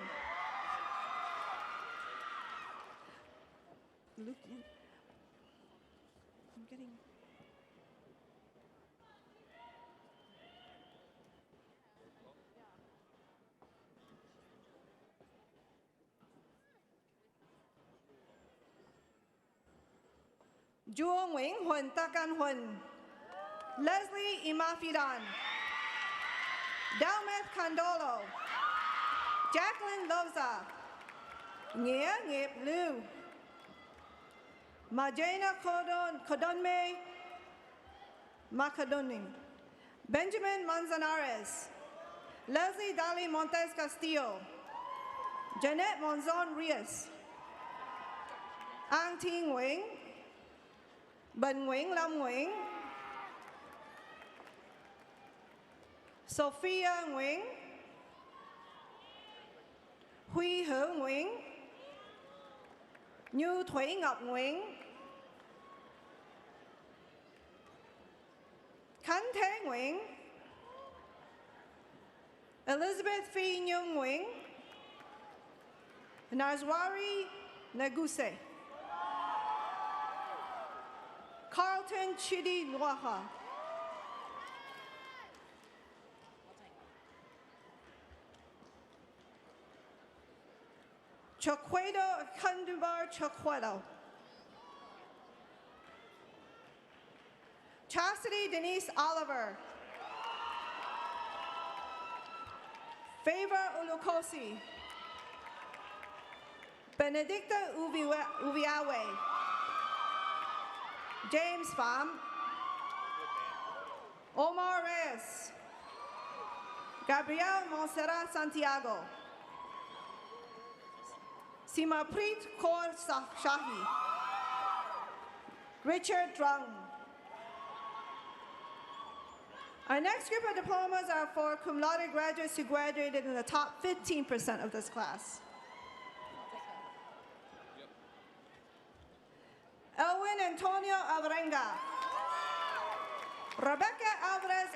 I'm getting... Juong Wing Hun Takan Hun, Leslie Imafidan, Dalmeth Condolo, Jacqueline Loza, Nia Ngip Lu, Majena Kodonme Macadonim, Benjamin Manzanares, Leslie Dali Montes Castillo, Jeanette Monzon Rios, Ang Ting Nguyen, Ben Nguyen Lam Nguyen, Sophia Nguyen, Huy He Nguyen, Như Thuy Ngọc Nguyen, Khánh Thế Nguyen, Elizabeth Phi Nhung Nguyen, Nazwari Naguse, Carlton Chidi Noaha, Chaquedo Kandubar Chaquedo, Chastity Denise Oliver, Favor Ulukosi, Benedicta Uviawe, James Pham, Omar Reyes, Gabriel Monserrat Santiago, Simaprit Kaur Shahi, Richard Drung. Our next group of diplomas are for cum laude graduates who graduated in the top 15% of this class. Elwin Antonio Alvarenga, Rebecca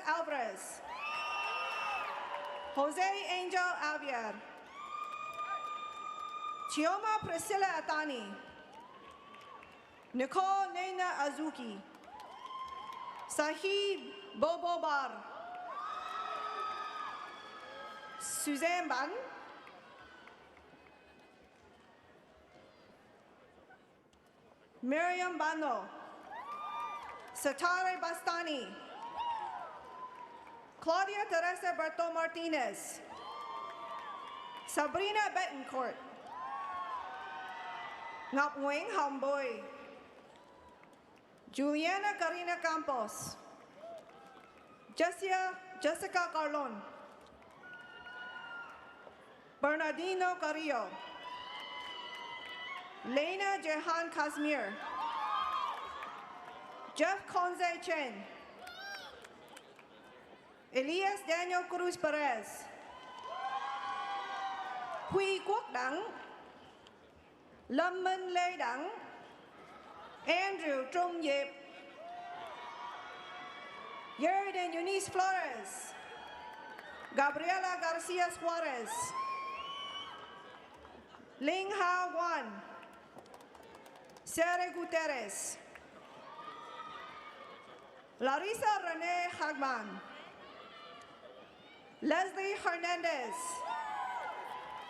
Alvarez, Jose Angel Alvier, Chioma Priscilla Atani, Nicole Nena Azuki, Sahib Bobo Bar, Suzanne Ban, Miriam Bano, Satare Bastani, Claudia Teresa Berto Martinez, Sabrina Betancourt, Ngọc Nguyễn Hồng Bùi, Juliana Karina Campos, Jessica Carlon, Bernardino Carrillo, Lena Jehan Kazmir, Jeff Conze Chen, Elias Daniel Cruz Perez, Huy Quốc Đẳng, Lâm Minh Lê Đẳng, Andrew Trung Diệp, Yerden Eunice Flores, Gabriela Garcia Suarez, Ling Hao Wan, Sere Guterres, Larissa Renee Hagman, Leslie Hernandez,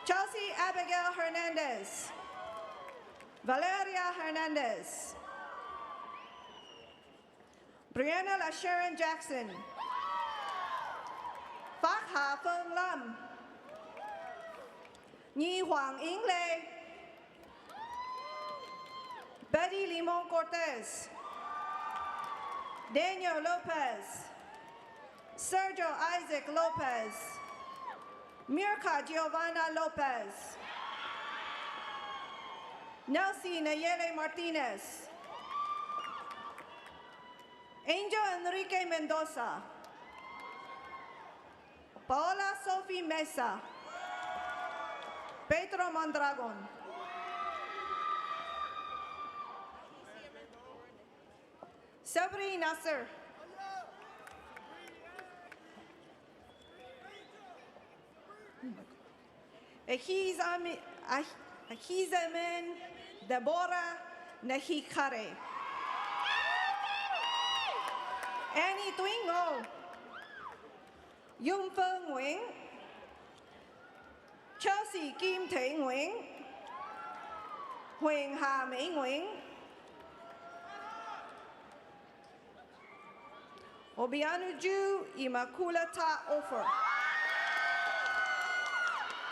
Chelsea Abigail Hernandez, Valeria Hernandez, Brianna LaSharon Jackson, Phác Hà Phương Lâm, Nhi Hoàng Ying Lê, Betty Limon Cortez, Daniel Lopez, Sergio Isaac Lopez, Mirka Giovanna Lopez, Nelsie Nayeli Martinez, Angel Enrique Mendoza, Paola Sophie Mesa, Pedro Mondragon, Sabri Nasser, Ahizamin Deborah Nahikare, Annie Twingo, Yung Phương Nguyễn, Chelsea Kim Thị Nguyễn, Huyền Hà Mỹ Nguyễn, Obianuju Immaculata Ofer,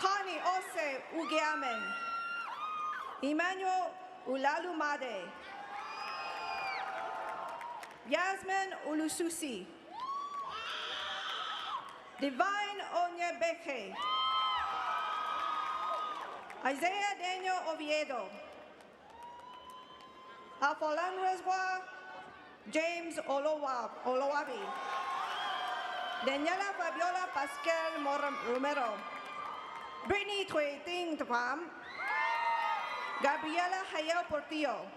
Connie Ose Ugiamen, Emmanuel Ulalumade, Yasmin Ulususi, Divine Onyebeke. Isaiah Daniel Oviedo. Afolanreswa James Olowabi. Daniela Fabiola Pascal Romero. Brittany Thuy Ting Tvam. Gabriela Hayel Portillo.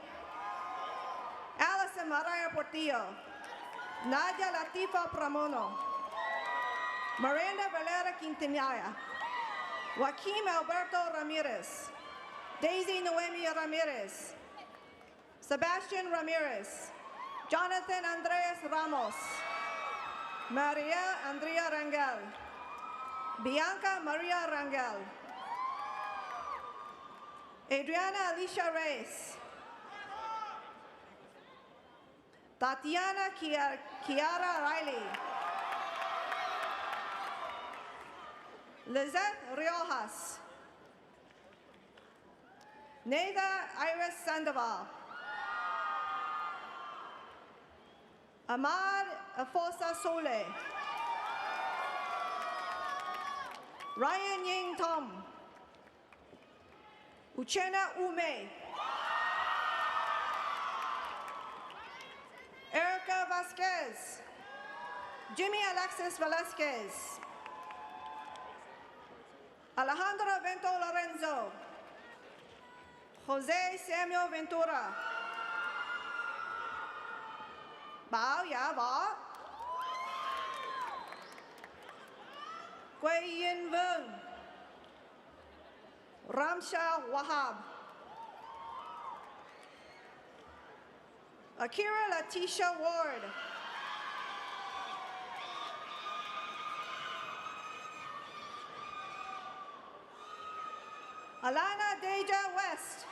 Alison Maraya Portillo. Nadia Latifa Pramono. Miranda Valera Quintanilla. Joaquim Alberto Ramirez. Daisy Noemi Ramirez. Sebastian Ramirez. Jonathan Andres Ramos. Maria Andrea Rangel. Bianca Maria Rangel. Adriana Alicia Reyes. Tatiana Kiara Riley. Lizette Riojas. Neda Iris Sandoval. Ahmad Afosa Sole. Ryan Ying Tom. Uchenna Ume. Erica Vasquez. Jimmy Alexis Velasquez. Alejandro Vento Lorenzo. Jose Samuel Ventura. Bao Ya Ba. Gui Yin Vung. Ramsha Wahab. Akira Latisha Ward. Alana Deja West.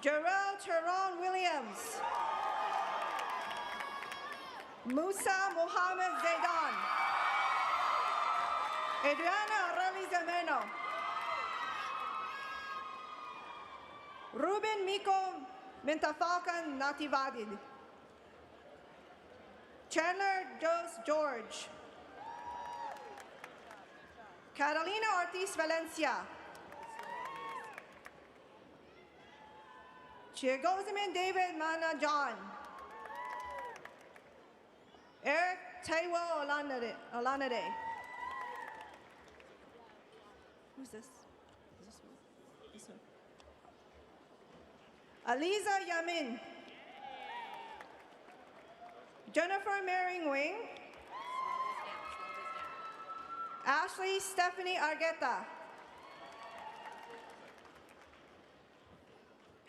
Jarrell Tyrone Williams. Musa Mohammed Zaidan. Adriana Areli Zameno. Ruben Miko Mentafalcan Nativadid. Chandler Jose George. Carolina Ortiz Valencia. Chigozamin David Mana John. Eric Taiwo Olanade. Who's this? Is this one? This one. Aliza Yamin. Jennifer Mering Wing. Ashley Stephanie Argueta.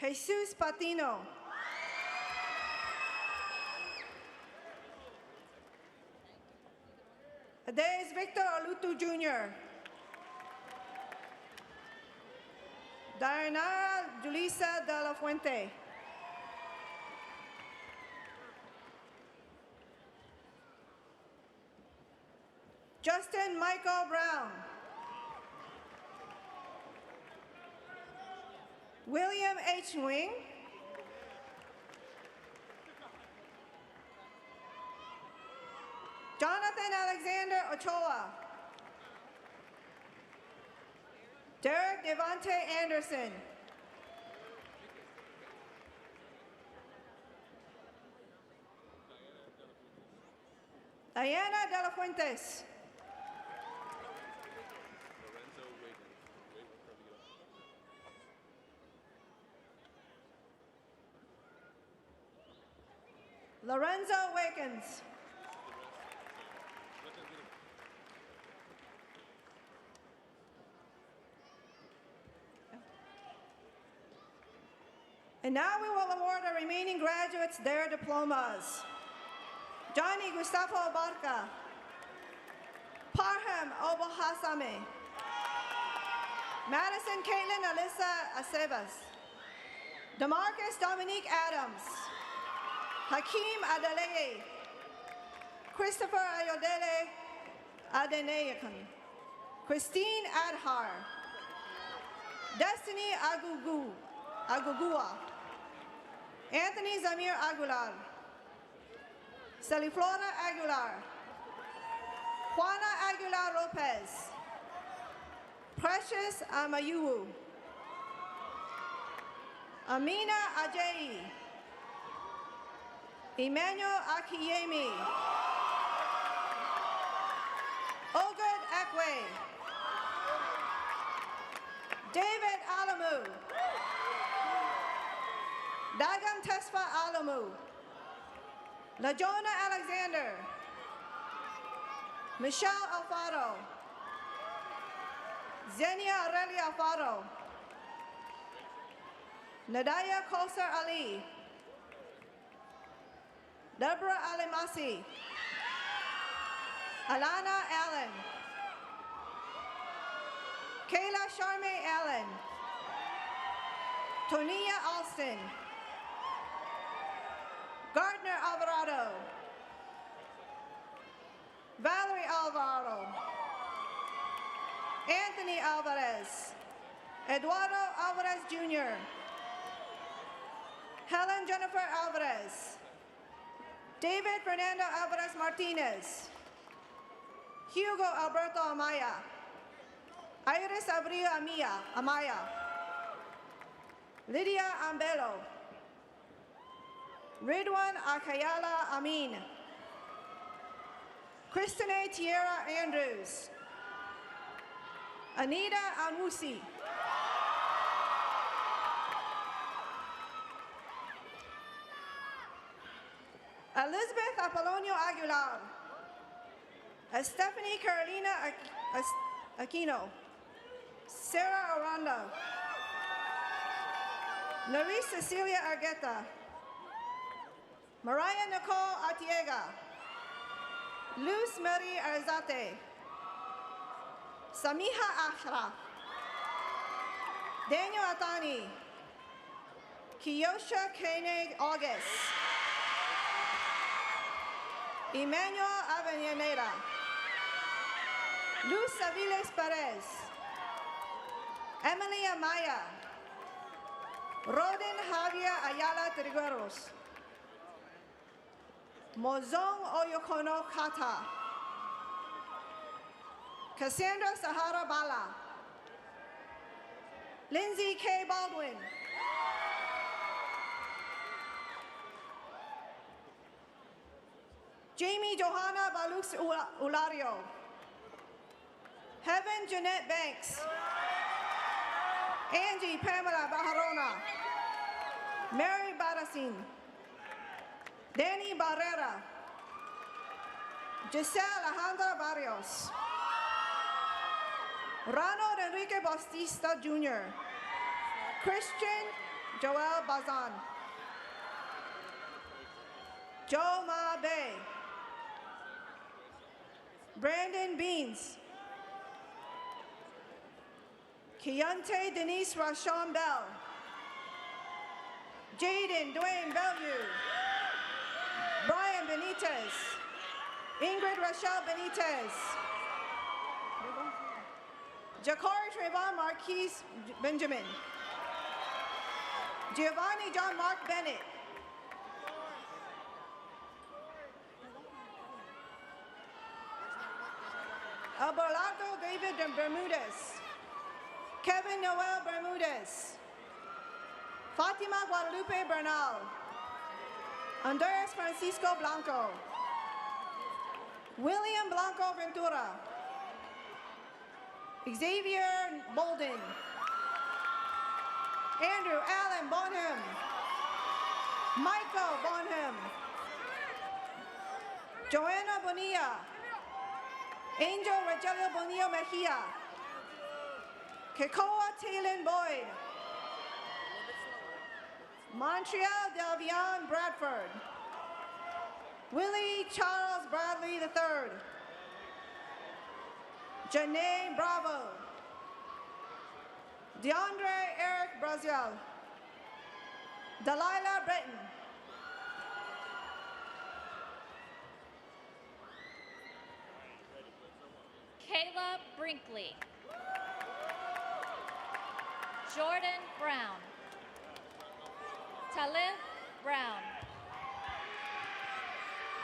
Jesus Patino. Ades Victor Alutu Jr. Dayanara Julissa de la Fuente. Justin Michael Brown. William H. Wing. Jonathan Alexander Ochoa. Derek Devante Anderson. Diana De La Fuentes. Lorenzo Wakens. And now we will award our remaining graduates their diplomas. Johnny Gustavo Barca. Parham Obohasame. Madison Caitlin Alyssa Acebas. DeMarcus Dominique Adams. Hakeem Adeleye. Christopher Ayodele Adenayakan. Christine Adhar. Destiny Agugua. Anthony Zamir Aguilar. Celiflora Aguilar. Juana Aguilar Lopez. Precious Amayuwu. Amina Ajayi. Emmanuel Akiyemi. Oged Ekwe. David Alamu. Dagam Tesfa Alamu. Lajona Alexander. Michelle Alfaro. Zenia Aurelia Alfaro. Nadaya Kosar Ali. Deborah Alimasi. Alana Allen. Kayla Charme Allen. Tonia Alston. Gardner Alvarado. Valerie Alvarado. Anthony Alvarez. Eduardo Alvarez Jr. Helen Jennifer Alvarez. David Fernando Alvarez Martinez. Hugo Alberto Amaya. Iris Abril Amaya. Lydia Ambelo. Ridwan Akayala Amin. Christine Tierra Andrews. Anita Anwusi. Elizabeth Apolonio Aguilar. Stephanie Carolina Aquino. Sarah Aranda. Marie Cecilia Argueta. Mariah Nicole Artiega. Luz Marie Arzate. Samiha Ashra. Daniel Atani. Kiyosha Koenig August. Emmanuel Avellaneda. Luz Aviles Perez. Emily Amaya. Rodin Javier Ayala Trigueros. Mozong Oyokono Kata. Cassandra Sahara Bala. Lindsay K. Baldwin. Jamie Johanna Balux Ulario. Heaven Jeanette Banks. Angie Pamela Bajarona. Mary Badasin. Danny Barrera. Giselle Alejandra Barrios. Ronald Enrique Bautista Jr. Christian Joel Bazan. Joe Ma Bay. Brandon Beans. Keontae Denise Rashawn Bell. Jaden Dwayne Bellevue. Brian Benitez. Ingrid Rochelle Benitez. Jakari Trayvon Marquise Benjamin. Giovanni John Mark Bennett. Abelardo David Bermudez. Kevin Noel Bermudez. Fatima Guadalupe Bernal. Andres Francisco Blanco. William Blanco Ventura. Xavier Bolden. Andrew Allen Bonham. Michael Bonham. Joanna Bonilla. Angel Rogelio Bonilla Mejia. Kekoa Taylor Boyd. Montreal Delvian Bradford. Willie Charles Bradley III. Janae Bravo. DeAndre Eric Braziel. Delilah Breton. Kayla Brinkley. Jordan Brown. Talib Brown.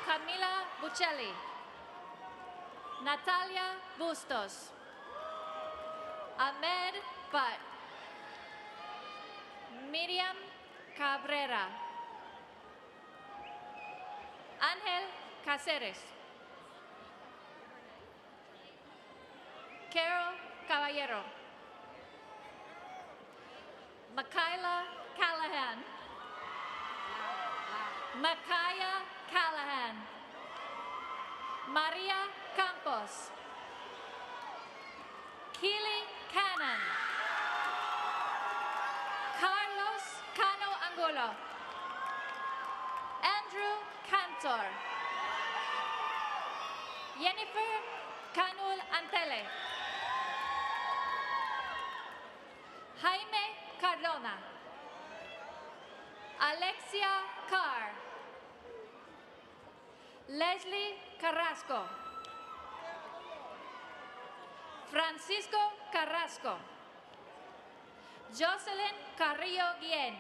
Camila Buccelli. Natalia Bustos. Ahmed Butt. Miriam Cabrera. Ángel Cáceres. Carol Caballero. Michaela Callahan. Micaiah Callahan. Maria Campos. Keely Cannon. Carlos Cano Angulo. Andrew Cantor. Jennifer Canul Antele. Jaime Cardona. Alexia Carr. Leslie Carrasco. Francisco Carrasco. Jocelyn Carrillo Guillen.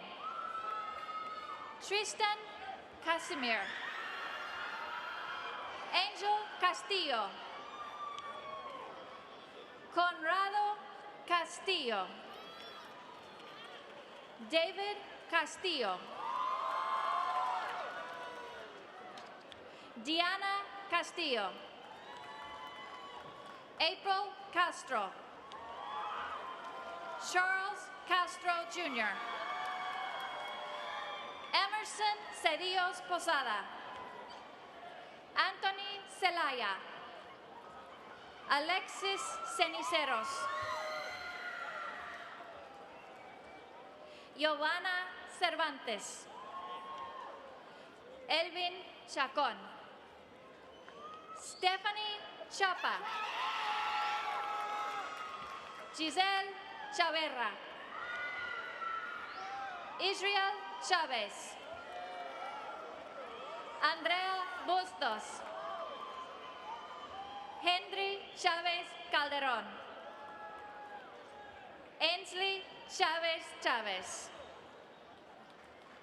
Tristan Casimir. Angel Castillo. Conrado Castillo. David Castillo. Diana Castillo. April Castro. Charles Castro Jr. Emerson Cedillos Posada. Anthony Celaya. Alexis Ceniceros. Giovanna Cervantes. Elvin Chacón. Stephanie Chapa. Giselle Chaverra. Israel Chavez. Andrea Bustos. Henry Chavez Calderón. Ainsley Chavez Chavez.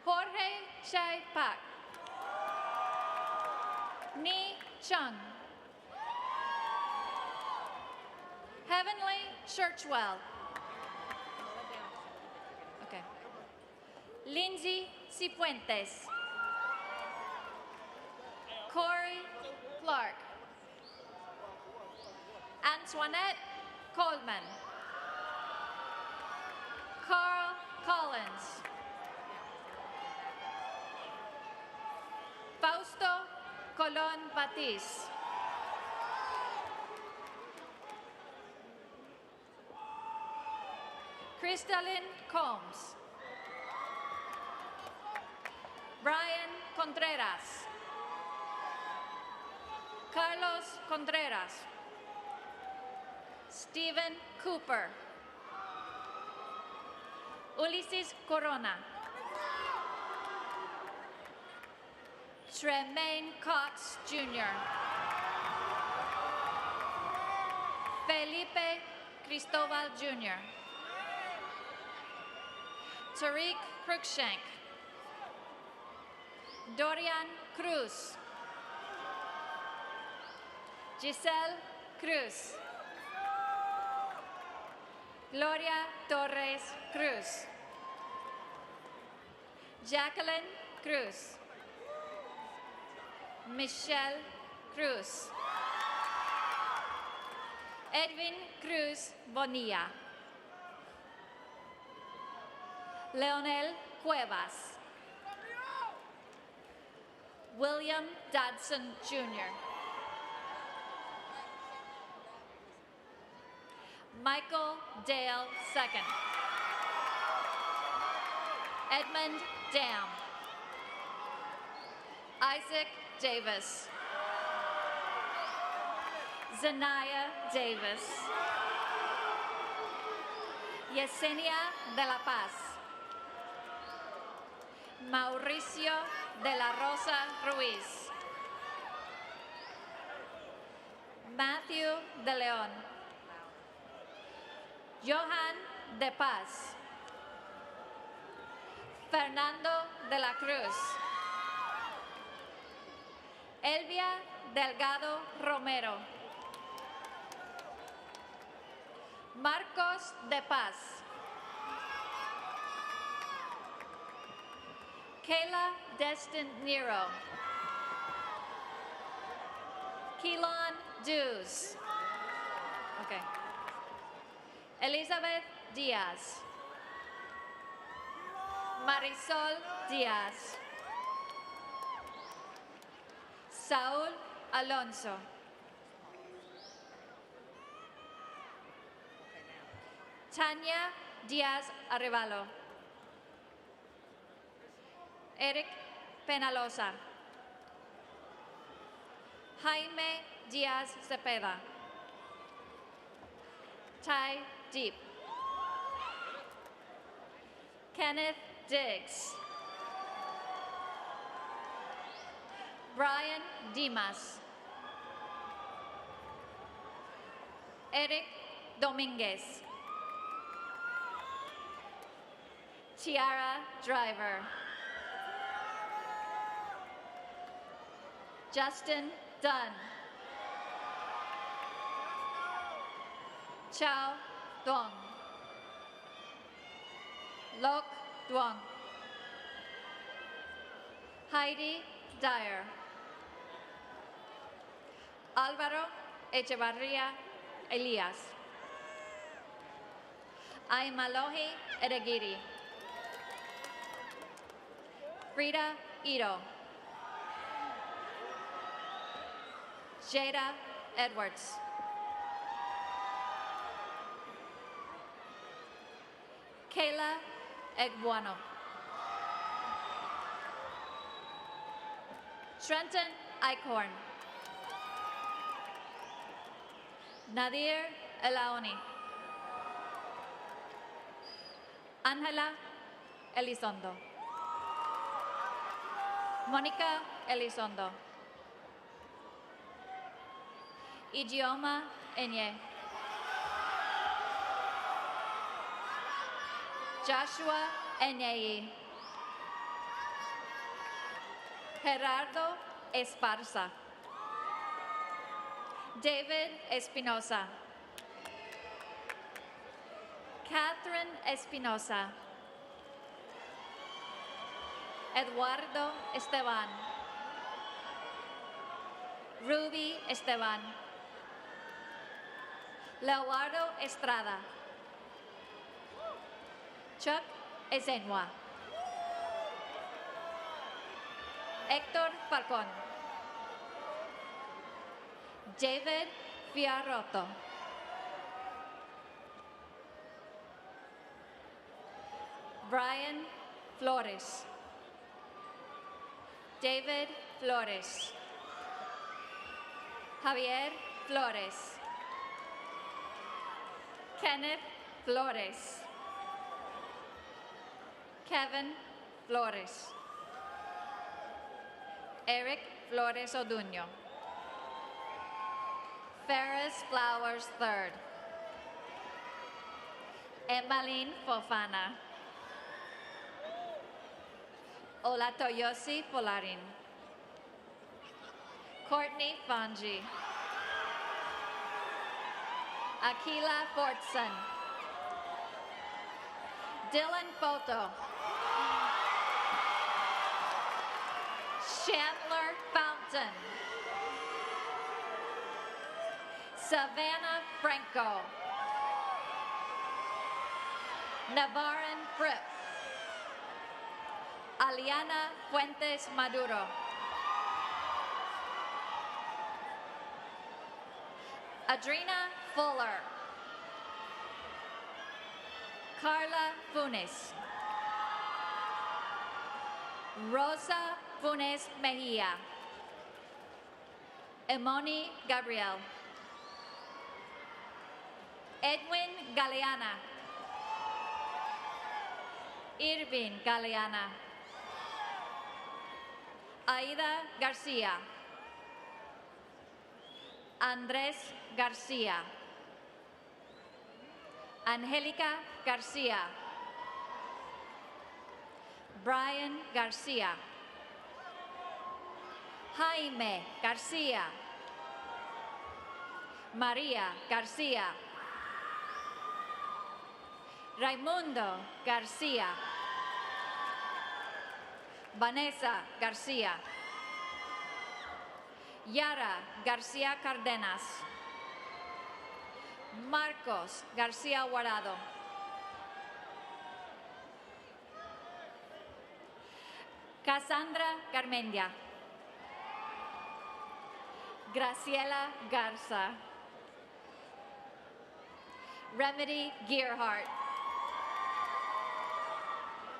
Jorge Shai Pak. Ni Chung. Heavenly Churchwell. Okay. Lindsay Cifuentes. Corey Clark. Antoinette Coleman. Carl Collins. Fausto Colón Batiz. Crystalline Combs. Brian Contreras. Carlos Contreras. Stephen Cooper. Ulises Corona. Tremaine Cox Jr. Felipe Cristobal Jr. Tariq Cruikshank. Dorian Cruz. Giselle Cruz. Gloria Torres Cruz. Jacqueline Cruz. Michelle Cruz. Edwin Cruz Bonilla. Leonel Cuevas. William Dodson Jr. Michael Dale II. Edmund Dam. Isaac Davis. Zanaya Davis. Yesenia de la Paz. Mauricio de la Rosa Ruiz. Matthew de León. Johan de Paz. Fernando de la Cruz. Elvia Delgado Romero. Marcos de Paz. Kayla Destin Nero. Keelan Dews. Okay. Elizabeth Diaz. Marisol Diaz. Saul Alonso. Tanya Diaz Arevalo. Eric Penalosa. Jaime Diaz Cepeda. Ty Deep. Kenneth Diggs. Brian Dimas. Eric Dominguez. Tiara Driver. Justin Dunn. Chao Duong. Lok Duong. Heidi Dyer. Álvaro Echevarría Elias. Aimalohi Eregiri. Frida Ito. Jada Edwards. Kayla Egbuano. Trenton Eichhorn. Nadir Elaoni. Ángela Elizondo. Mónica Elizondo. Idioma Enye. Joshua Enyei. Gerardo Esparza. David Espinosa. Catherine Espinosa. Eduardo Esteban. Ruby Esteban. Leonardo Estrada. Chuck Ezenwa. Héctor Falcón. David Villarroto. Brian Flores. David Flores. Javier Flores. Kenneth Flores. Kevin Flores. Eric Flores Oduño. Ferris Flowers III. Emmeline Fofana. Olatoyosi Polarin. Courtney Fanji. Akila Fortson. Dylan Photo. Chandler Fountain. Savannah Franco. Navarin Fripp. Aliana Fuentes Maduro. Adrina Fuller. Carla Funes. Rosa Funes Mejia. Emoni Gabriel. Edwin Galeana. Irvin Galeana. Aida Garcia. Andrés Garcia. Angélica Garcia. Brian Garcia. Jaime Garcia. María Garcia. Raimundo Garcia. Vanessa Garcia. Yara Garcia Cardenas. Marcos Garcia Guardado. Cassandra Garmendia. Graciela Garza. Remedy Gearhart.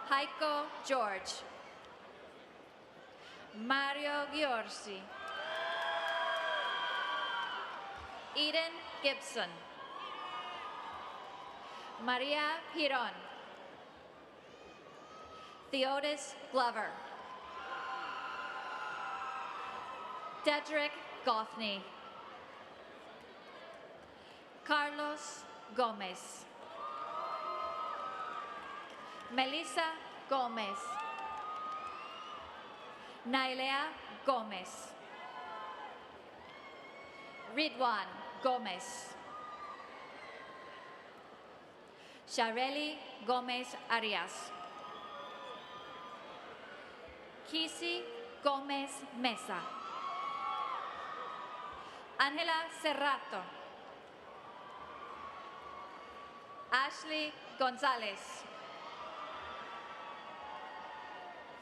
Heiko George. Mario Giorgi. Eden Gibson. Maria Piron. Theodis Glover. Dedrick Goffney. Carlos Gomez. Melissa Gomez. Nailea Gomez. Ridwan Gomez. Shareli Gomez Arias. Kisi Gomez Mesa. Ángela Cerrato. Ashley Gonzalez.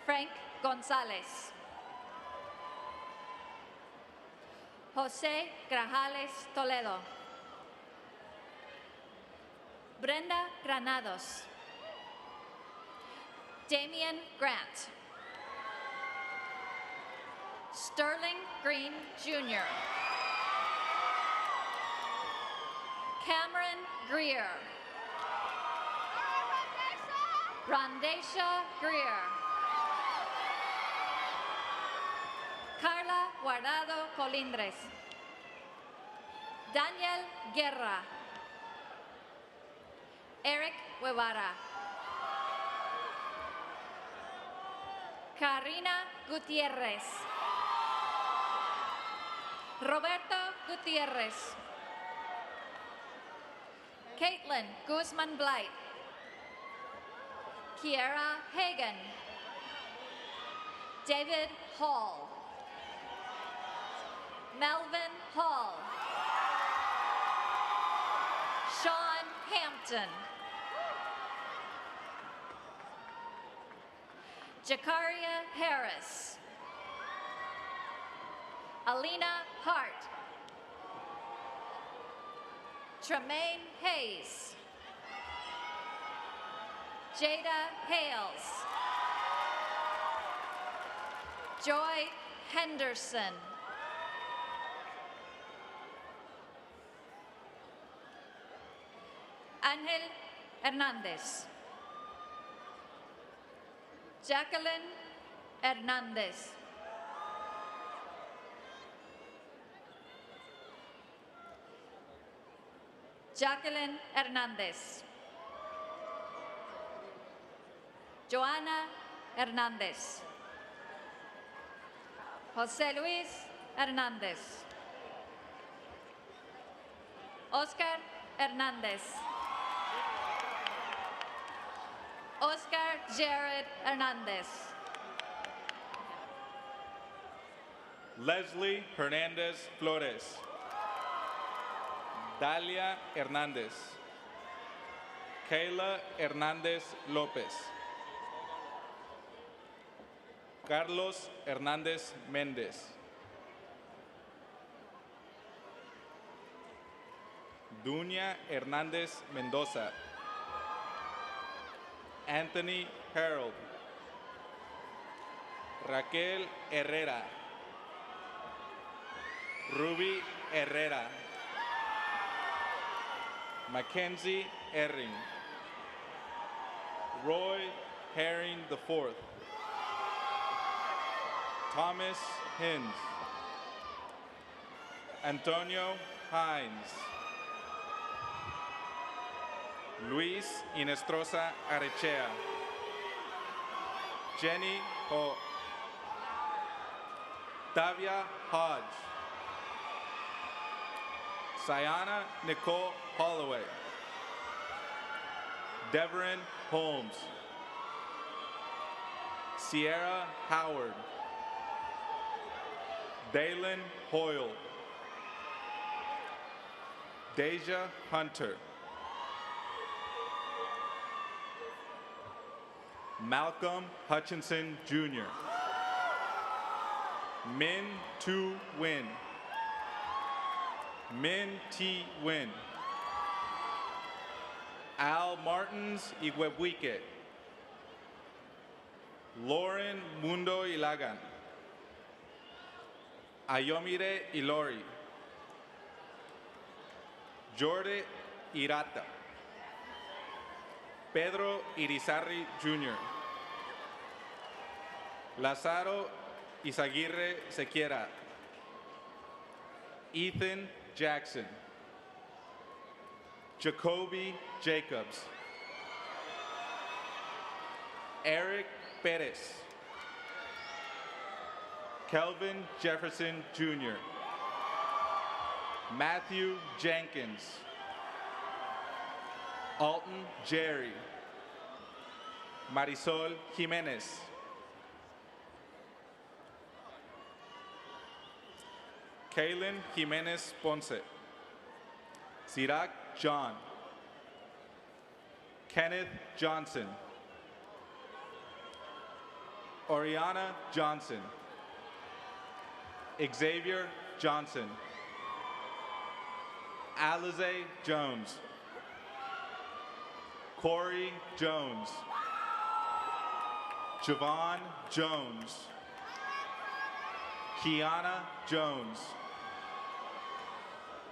Frank Gonzalez. Jose Grajales Toledo. Brenda Granados. Damian Grant. Sterling Green Jr. Cameron Greer. Rondesha Greer. Carla Guardado Colindres. Daniel Guerra. Eric Guevara. Karina Gutierrez. Roberto Gutierrez. Caitlin Guzman Blight. Kiera Hagan. David Hall. Melvin Hall. Sean Hampton. Jakaria Harris. Alina Hart. Tremaine Hayes. Jada Hales. Joy Henderson. Ángel Hernández. Jacqueline Hernández. Jacqueline Hernández. Joana Hernández. José Luis Hernández. Oscar Hernández. Oscar Jared Hernández. Leslie Hernandez Flores. Dalia Hernández. Kayla Hernández López. Carlos Hernández Méndez. Dunia Hernández Mendoza. Anthony Harold. Raquel Herrera. Ruby Herrera. Mackenzie Herring. Roy Herring IV. Thomas Hins. Antonio Hines. Luis Inestrosa Arechea. Jenny Ho. Tavia Hodge. Sayana Nicole Holloway. Deverin Holmes. Sierra Howard. Dalen Hoyle. Deja Hunter. Malcolm Hutchinson Jr. Min Tu Win. Min T Win. Al Martins Iguebuike. Lauren Mundo Ilagan. Ayomire Ilori. Jorde Irata. Pedro Irizarry Jr. Lazaro Izaguirre Sequiera. Ethan Jackson. Jacoby Jacobs. Eric Perez. Kelvin Jefferson Jr. Matthew Jenkins. Alton Jerry. Marisol Jimenez. Kaylin Jimenez Ponce. Sirac John. Kenneth Johnson. Oriana Johnson. Xavier Johnson. Alize Jones. Corey Jones. Javon Jones. Kiana Jones.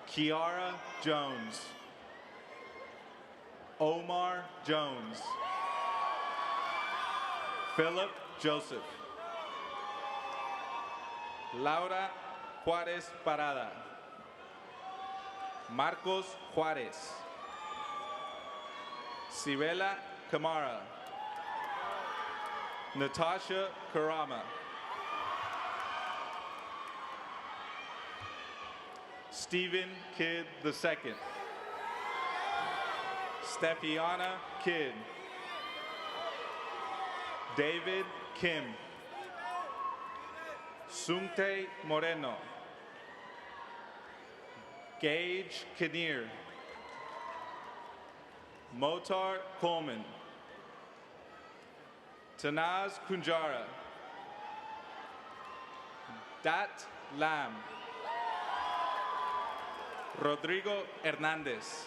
Kiara Jones. Omar Jones. Philip Joseph. Laura Juarez Parada. Marcos Juarez. Sibela Camara. Natasha Karama. Stephen Kidd II. Stephiana Kidd. David Kim. Sumte Moreno. Gage Kinnear. Motar Coleman. Tanaz Kunjara. Dat Lam. Rodrigo Hernandez.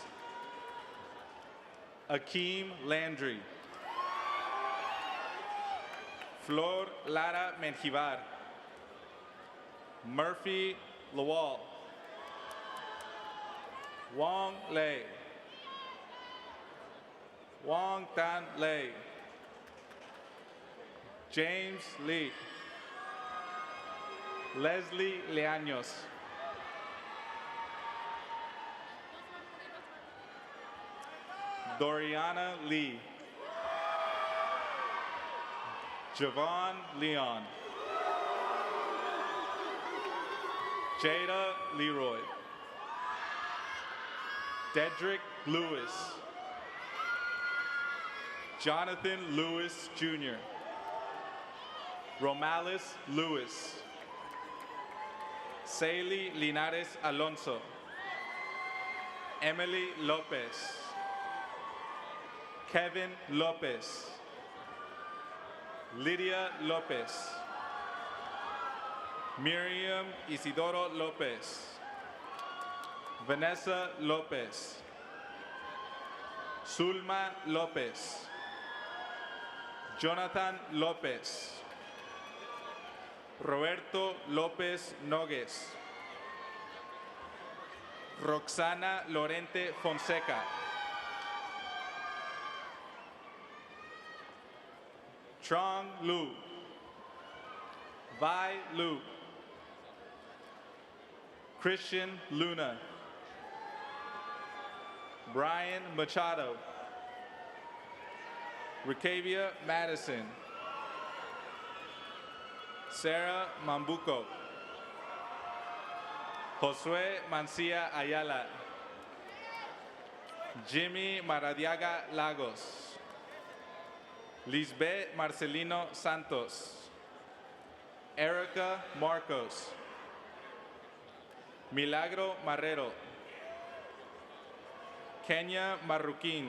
Akeem Landry. Flor Lara Menjivar. Murphy Lawal. Wong Lei. Wong Tan Lei. James Lee. Leslie Leaños. Doriana Lee. Javon Leon. Jada Leroy. Dedrick Lewis. Jonathan Lewis Jr. Romalis Lewis. Saley Linares Alonso. Emily Lopez. Kevin Lopez. Lydia Lopez. Miriam Isidoro Lopez. Vanessa Lopez. Zulma Lopez. Jonathan Lopez. Roberto López Nogues. Roxana Lorente Fonseca. Trong Lu. Vi Lu. Christian Luna. Brian Machado. Ricavia Madison. Sarah Mambuco. Josue Mancia Ayala. Jimmy Maradiaga Lagos. Lisbeth Marcelino Santos. Erica Marcos. Milagro Marrero. Kenya Marroquín.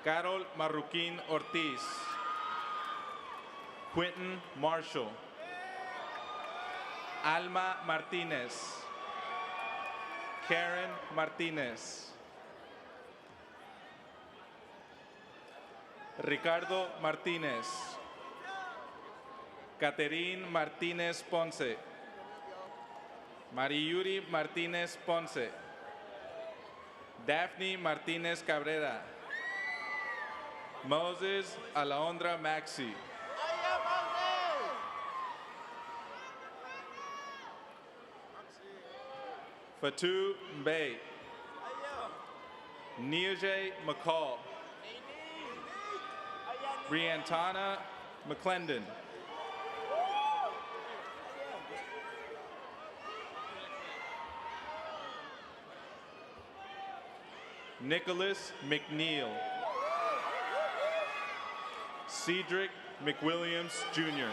Carol Marroquín Ortiz. Quentin Marshall. Alma Martinez. Karen Martinez. Ricardo Martinez. Caterine Martinez Ponce. Mariyuri Martinez Ponce. Daphne Martinez Cabrera. Moses Alondra Maxi. Fatu Mbaye. Neoje McCall. Briantana McClendon. Nicholas McNeil. Cedric McWilliams Jr.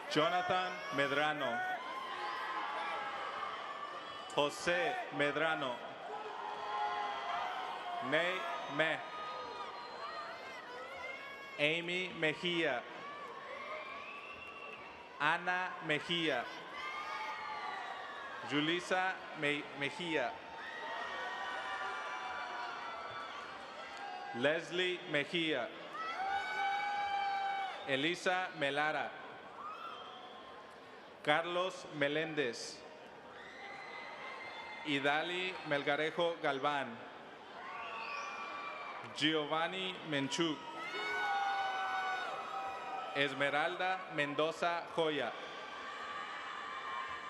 Jonathan Medrano. Jose Medrano. Ney Meh. Amy Mejia. Ana Mejia. Julissa Mejia. Leslie Mejia. Elisa Melara. Carlos Meléndez. Idali Melgarejo Galván. Giovanni Menchuk. Esmeralda Mendoza Joya.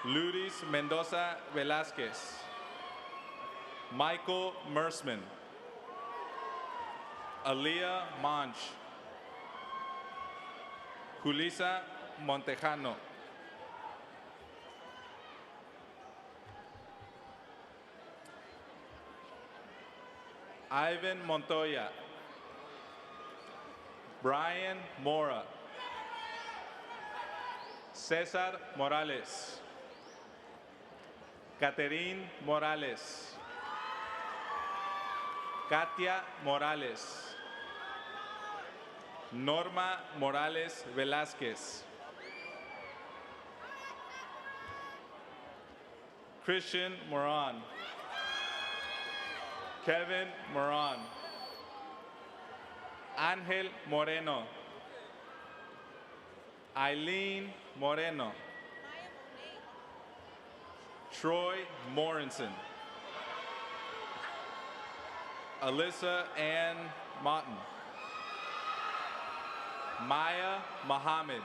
Luis Mendoza Velázquez. Michael Mersman. Aaliyah Monch. Julissa Montejano. Ivan Montoya. Brian Mora. Cesar Morales. Caterine Morales. Katia Morales. Norma Morales Velázquez. Christian Moran. Kevin Moran. Ángel Moreno. Eileen Moreno. Troy Morinson. Alyssa Ann Motton. Maya Muhammad.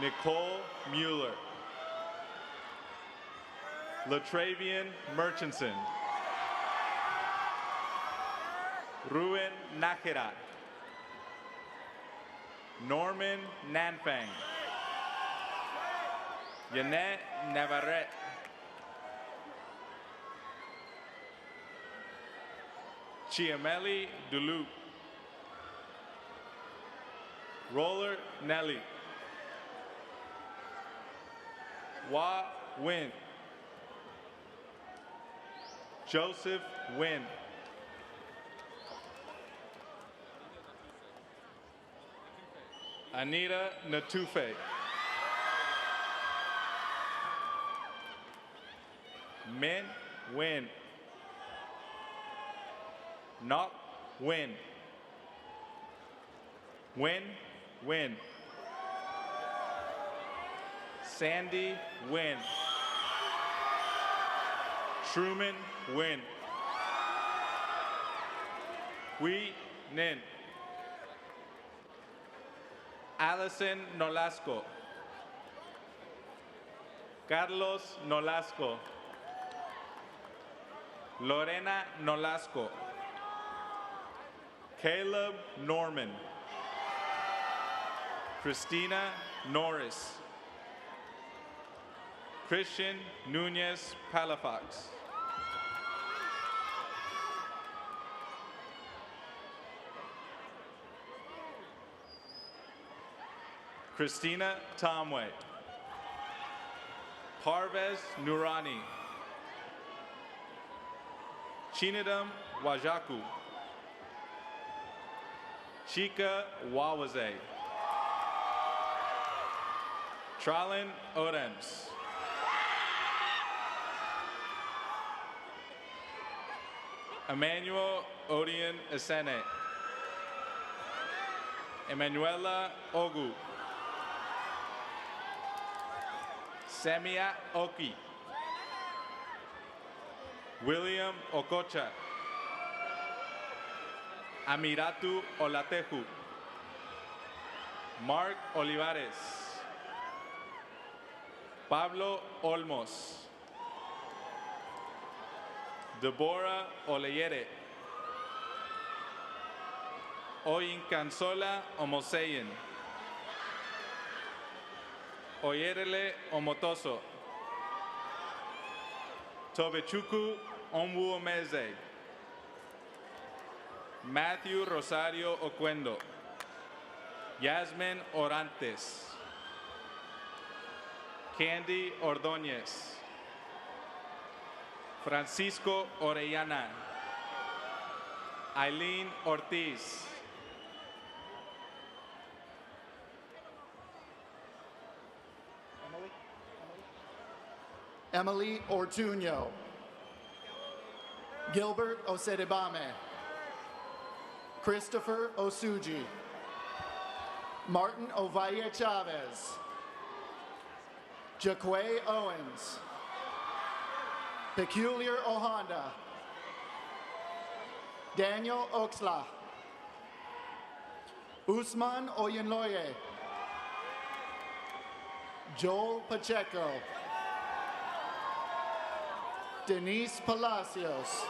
Nicole Mueller. Latravian Murchison. Ruin Nakira. Norman Nanfang. Yannette Navarrete. Chiameli Duluth. Roller Nelly. Wa Win. Joseph Win. Anita Natufe. Min Win. Not Win. Win Win. Sandy Win. Truman Win. Hui Nin. Allison Nolasco. Carlos Nolasco. Lorena Nolasco. Caleb Norman. Christina Norris. Christian Nunez Palafox. Christina Tomway. Parvez Nurani. Chinidam Wajaku. Chika Wawaze. Tralin Orems. Emmanuel Odian Esene. Emanuela Ogu. Samia Oki. William Okocha. Amiratu Olateju. Mark Olivares. Pablo Olmos. Deborah Oleyere. Oyinkansola Omoseyin. Oyerele Omotoso. Tobechuku Onwuomeze. Matthew Rosario Oquendo. Yasmin Orantes. Candy Ordóñez. Francisco Orellana. Eileen Ortiz. Emily Ortuño. Gilbert Osedebame. Christopher Osuji. Martin Ovalle Chavez. Jaquay Owens. Peculiar Ohanda. Daniel Oxla. Usman Oyenloye. Joel Pacheco. Denise Palacios.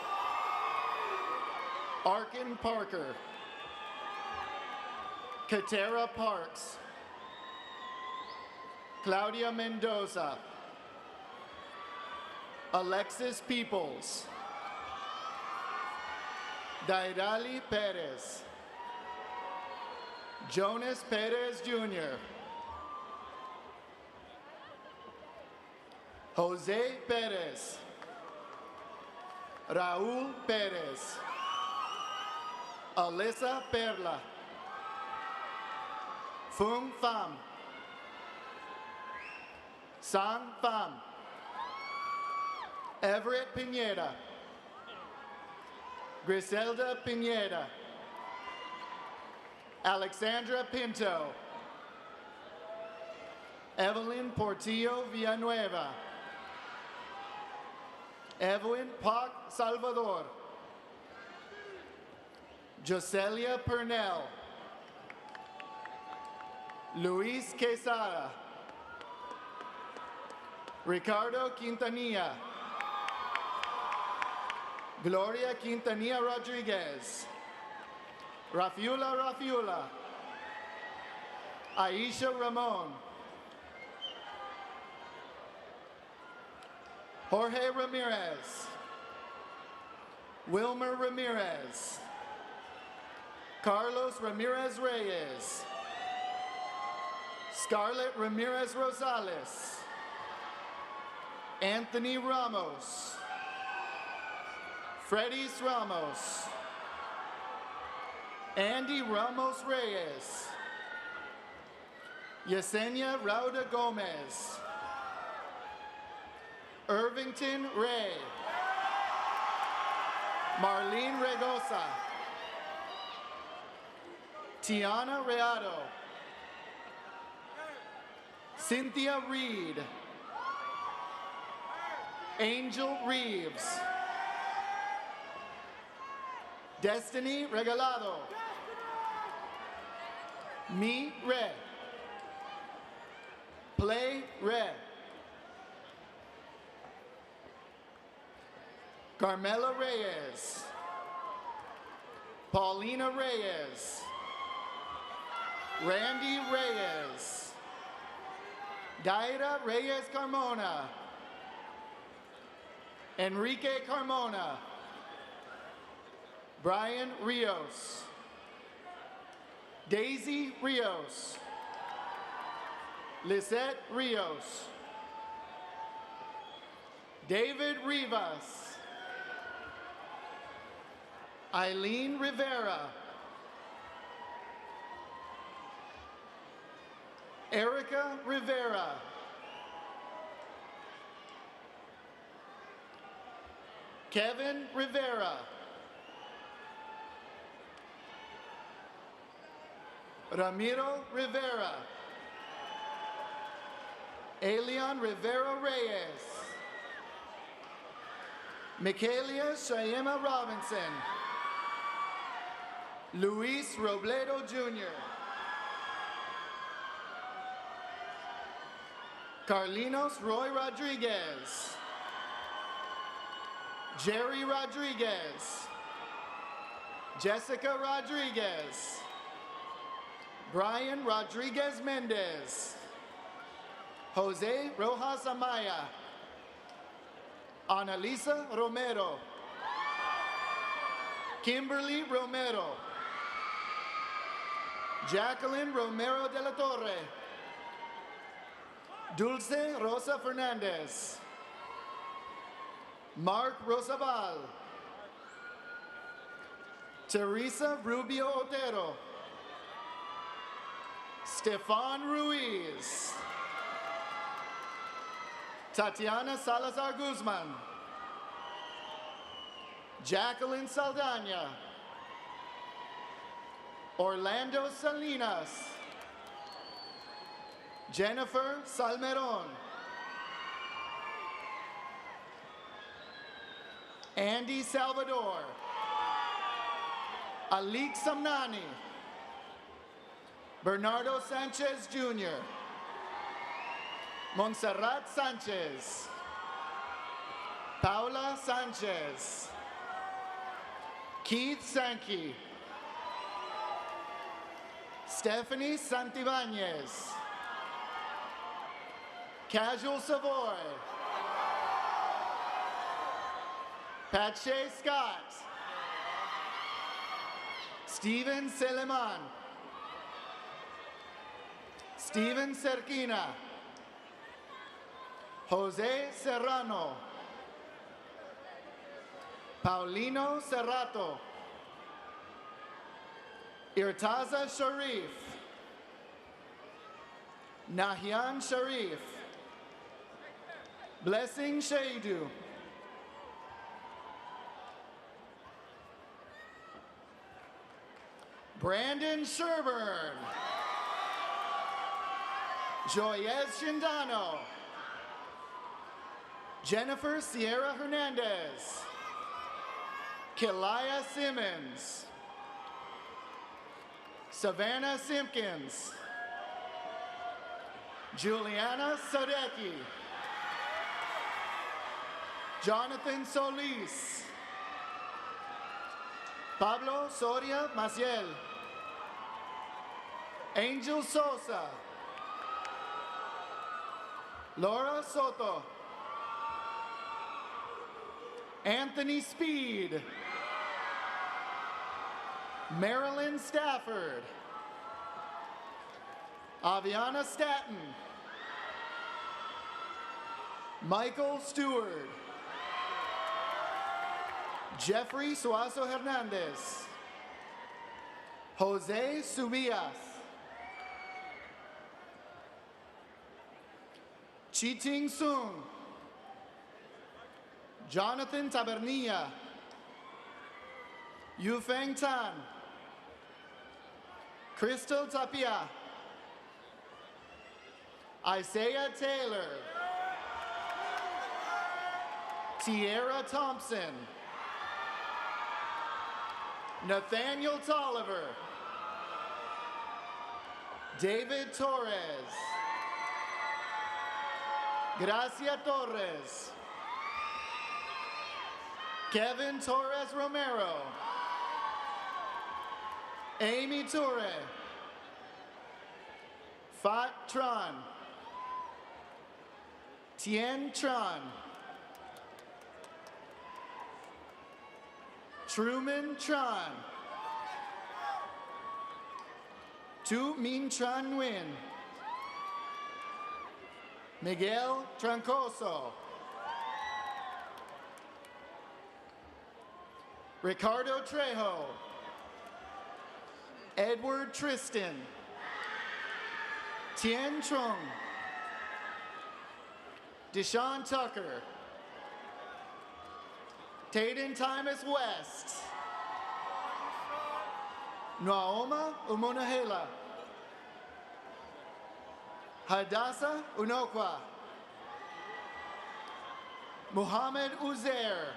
Arkin Parker. Katera Parks. Claudia Mendoza. Alexis Peoples. Dairali Perez. Jonas Perez Jr. Jose Perez. Raúl Pérez. Alyssa Perla. Fung Pham. Sang Pham. Everett Pineda. Griselda Pineda. Alexandra Pinto. Evelyn Portillo Villanueva. Evelyn Pac Salvador. Joselia Pernell. Luis Quesada. Ricardo Quintanilla. Gloria Quintanilla Rodriguez. Rafiula. Aisha Ramon. Jorge Ramirez. Wilmer Ramirez. Carlos Ramirez Reyes. Scarlett Ramirez Rosales. Anthony Ramos. Freddy's Ramos. Andy Ramos Reyes. Yesenia Rauda Gomez. Irvington Ray. Marlene Regosa. Tiana Reado. Cynthia Reed. Angel Reeves. Destiny Regalado. Me Red. Play Red. Carmela Reyes. Paulina Reyes. Randy Reyes. Daira Reyes Carmona. Enrique Carmona. Brian Rios. Daisy Rios. Lisette Rios. David Rivas. Eileen Rivera. Erica Rivera. Kevin Rivera. Ramiro Rivera. Elian Rivera Reyes. Michaelia Shayema Robinson. Luis Robledo Jr. Carlinos Roy Rodriguez. Jerry Rodriguez. Jessica Rodriguez. Brian Rodriguez Mendez. Jose Rojas Amaya. Annalisa Romero. Kimberly Romero. Jacqueline Romero de la Torre. Dulce Rosa Fernandez. Mark Rosabal. Teresa Rubio Otero. Stefan Ruiz. Tatiana Salazar Guzman. Jacqueline Saldana. Orlando Salinas. Jennifer Salmeron. Andy Salvador. Alik Samnani. Bernardo Sanchez Jr. Montserrat Sanchez. Paula Sanchez. Keith Sankey. Stephanie Santibáñez. Casual Savoy. Pache Scott. Steven Seleman. Steven Cerquina. Jose Serrano. Paulino Serrato. Irtaza Sharif. Nahian Sharif. Blessing Shaidu. Brandon Sherburn. Joyez Shindano. Jennifer Sierra Hernandez. Kilaya Simmons. Savannah Simpkins. Juliana Sodecki. Jonathan Solis. Pablo Soria Maciel. Angel Sosa. Laura Soto. Anthony Speed. Marilyn Stafford. Aviana Staton. Michael Stewart. Jeffrey Suazo Hernandez. Jose Subias. Chiting Sung. Jonathan Tabernilla. Yufeng Tan. Crystal Tapia. Isaiah Taylor. Tierra Thompson. Nathaniel Tolliver. David Torres. Gracia Torres. Kevin Torres Romero. Amy Toure. Fat Tron. Tien Tron. Truman Tran. Tu Min Tran Nguyen. Miguel Trancoso. Ricardo Trejo. Edward Tristan. Tien Trung. Deshaun Tucker. Tayden Timus West. Naoma Umunahela. Hadassah Unokwa. Muhammad Uzair.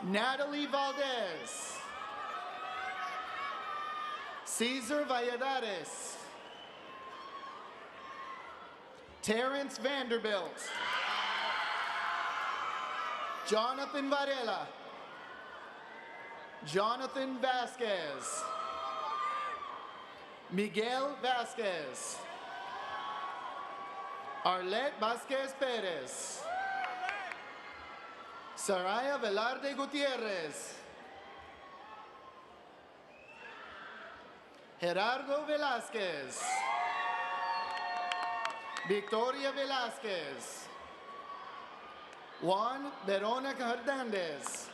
Natalie Valdez. Cesar Valladares. Terrence Vanderbilt. Jonathan Varela. Jonathan Vasquez. Miguel Vasquez. Arlette Vasquez Perez. Saraya Velarde Gutierrez. Gerardo Velázquez. Victoria Velázquez. Juan Veronica Hernandez.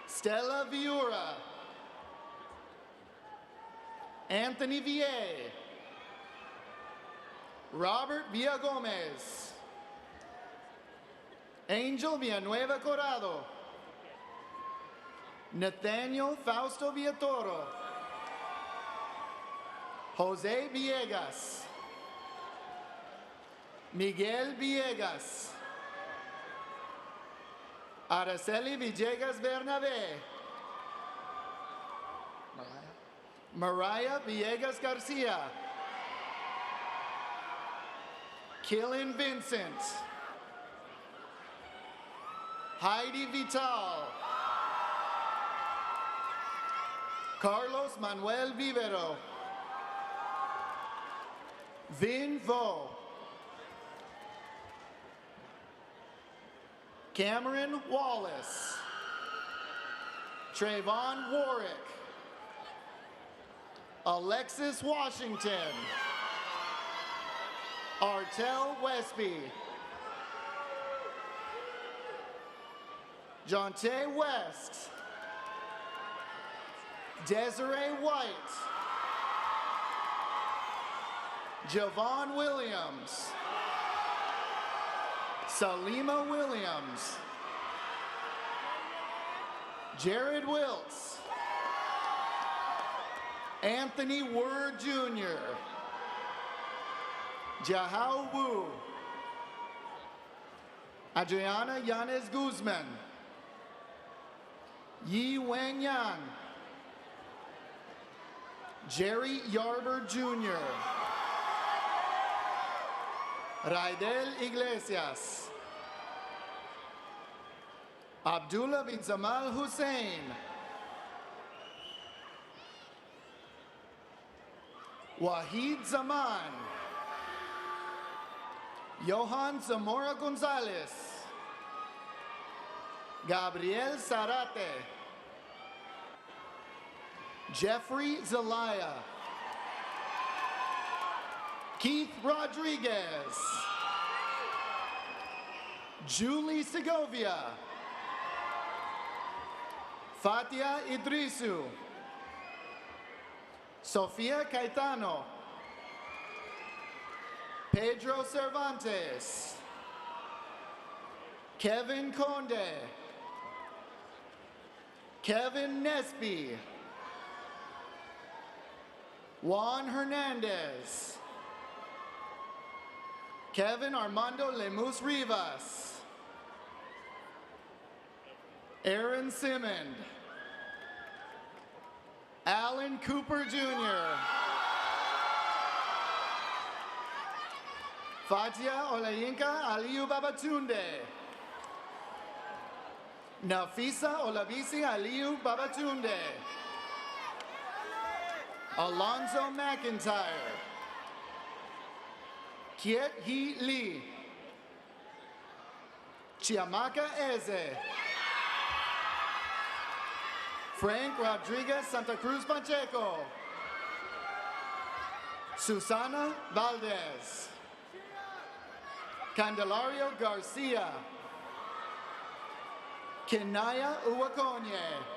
Stella Viura. Anthony Vie. Robert Villagomez. Angel Villanueva Corrado. Nathaniel Fausto Villatoro. Jose Villegas. Miguel Villegas. Araceli Villegas Bernabé. Mariah Villegas Garcia. Killian Vincent. Heidi Vital. Carlos Manuel Vivero. Vin Vo. Cameron Wallace. Trayvon Warwick. Alexis Washington. Artel Westby. Jonte West. Desiree White. Javon Williams. Salima Williams. Jared Wiltz. Anthony Word Jr. Jahao Wu. Adriana Yanez Guzman. Yi Wen Yang. Jerry Yarber Jr. Raidel Iglesias. Abdullah bin Zamal Hussein. Wahid Zaman. Johan Zamora Gonzalez. Gabriel Zarate. Jeffrey Zelaya. Keith Rodriguez. Julie Segovia. Fatia Idrisu. Sofia Caetano. Pedro Cervantes. Kevin Conde. Kevin Nesby. Juan Hernandez. Kevin Armando Lemus Rivas. Aaron Simmond. Alan Cooper Jr. Fatia Olayinka Aliu Babatunde. Nafisa Olabisi Aliu Babatunde. Alonzo McIntyre. Kiet Hee Lee. Chiamaka Eze. Frank Rodriguez Santa Cruz Pacheco. Susana Valdez. Candelario Garcia. Kenaya Uwakonye.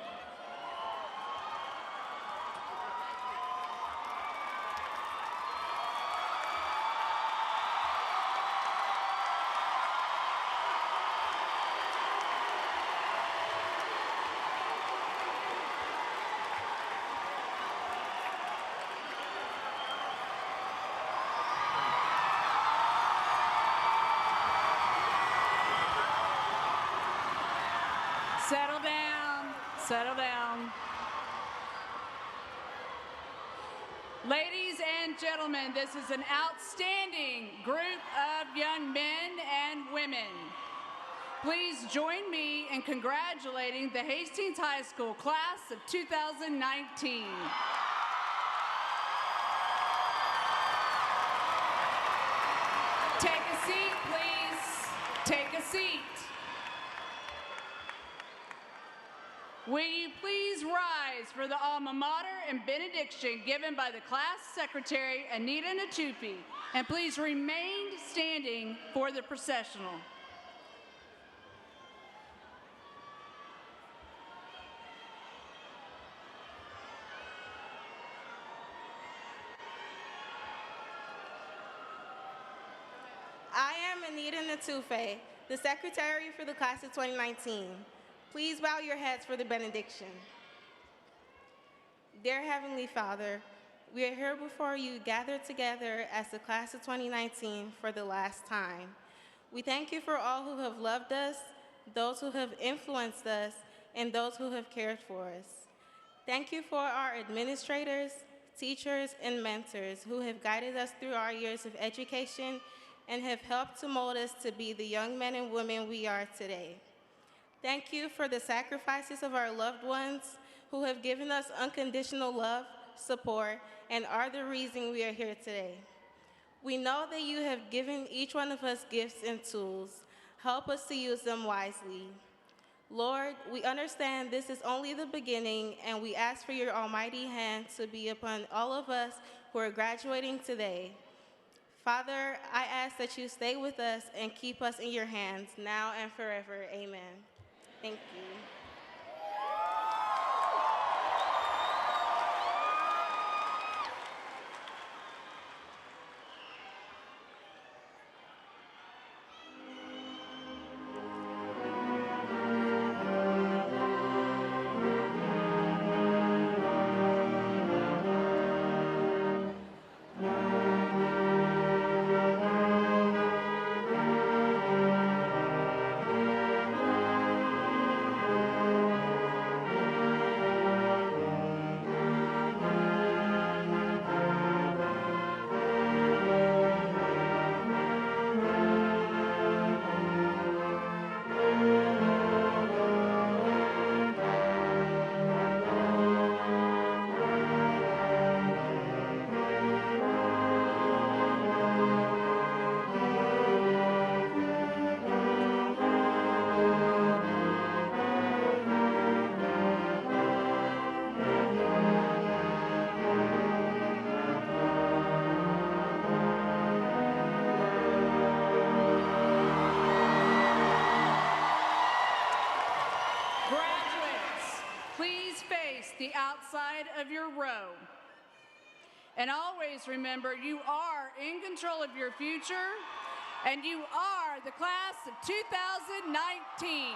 Settle down, settle down. Ladies and gentlemen, this is an outstanding group of young men and women. Please join me in congratulating the Hastings High School class of 2019. Take a seat, please. Take a seat. Will you please rise for the alma mater and benediction given by the class secretary, Anita Nachupi, and please remain standing for the processional. I am Anita Natufe, the secretary for the class of 2019. Please bow your heads for the benediction. Dear Heavenly Father, we are here before you gathered together as the class of 2019 for the last time. We thank you for all who have loved us, those who have influenced us, and those who have cared for us. Thank you for our administrators, teachers, and mentors who have guided us through our years of education and have helped to mold us to be the young men and women we are today. Thank you for the sacrifices of our loved ones who have given us unconditional love, support, and are the reason we are here today. We know that you have given each one of us gifts and tools. Help us to use them wisely. Lord, we understand this is only the beginning, and we ask for your almighty hand to be upon all of us who are graduating today. Father, I ask that you stay with us and keep us in your hands now and forever. Amen. Thank you. The outside of your row. And always remember, you are in control of your future, and you are the class of 2019.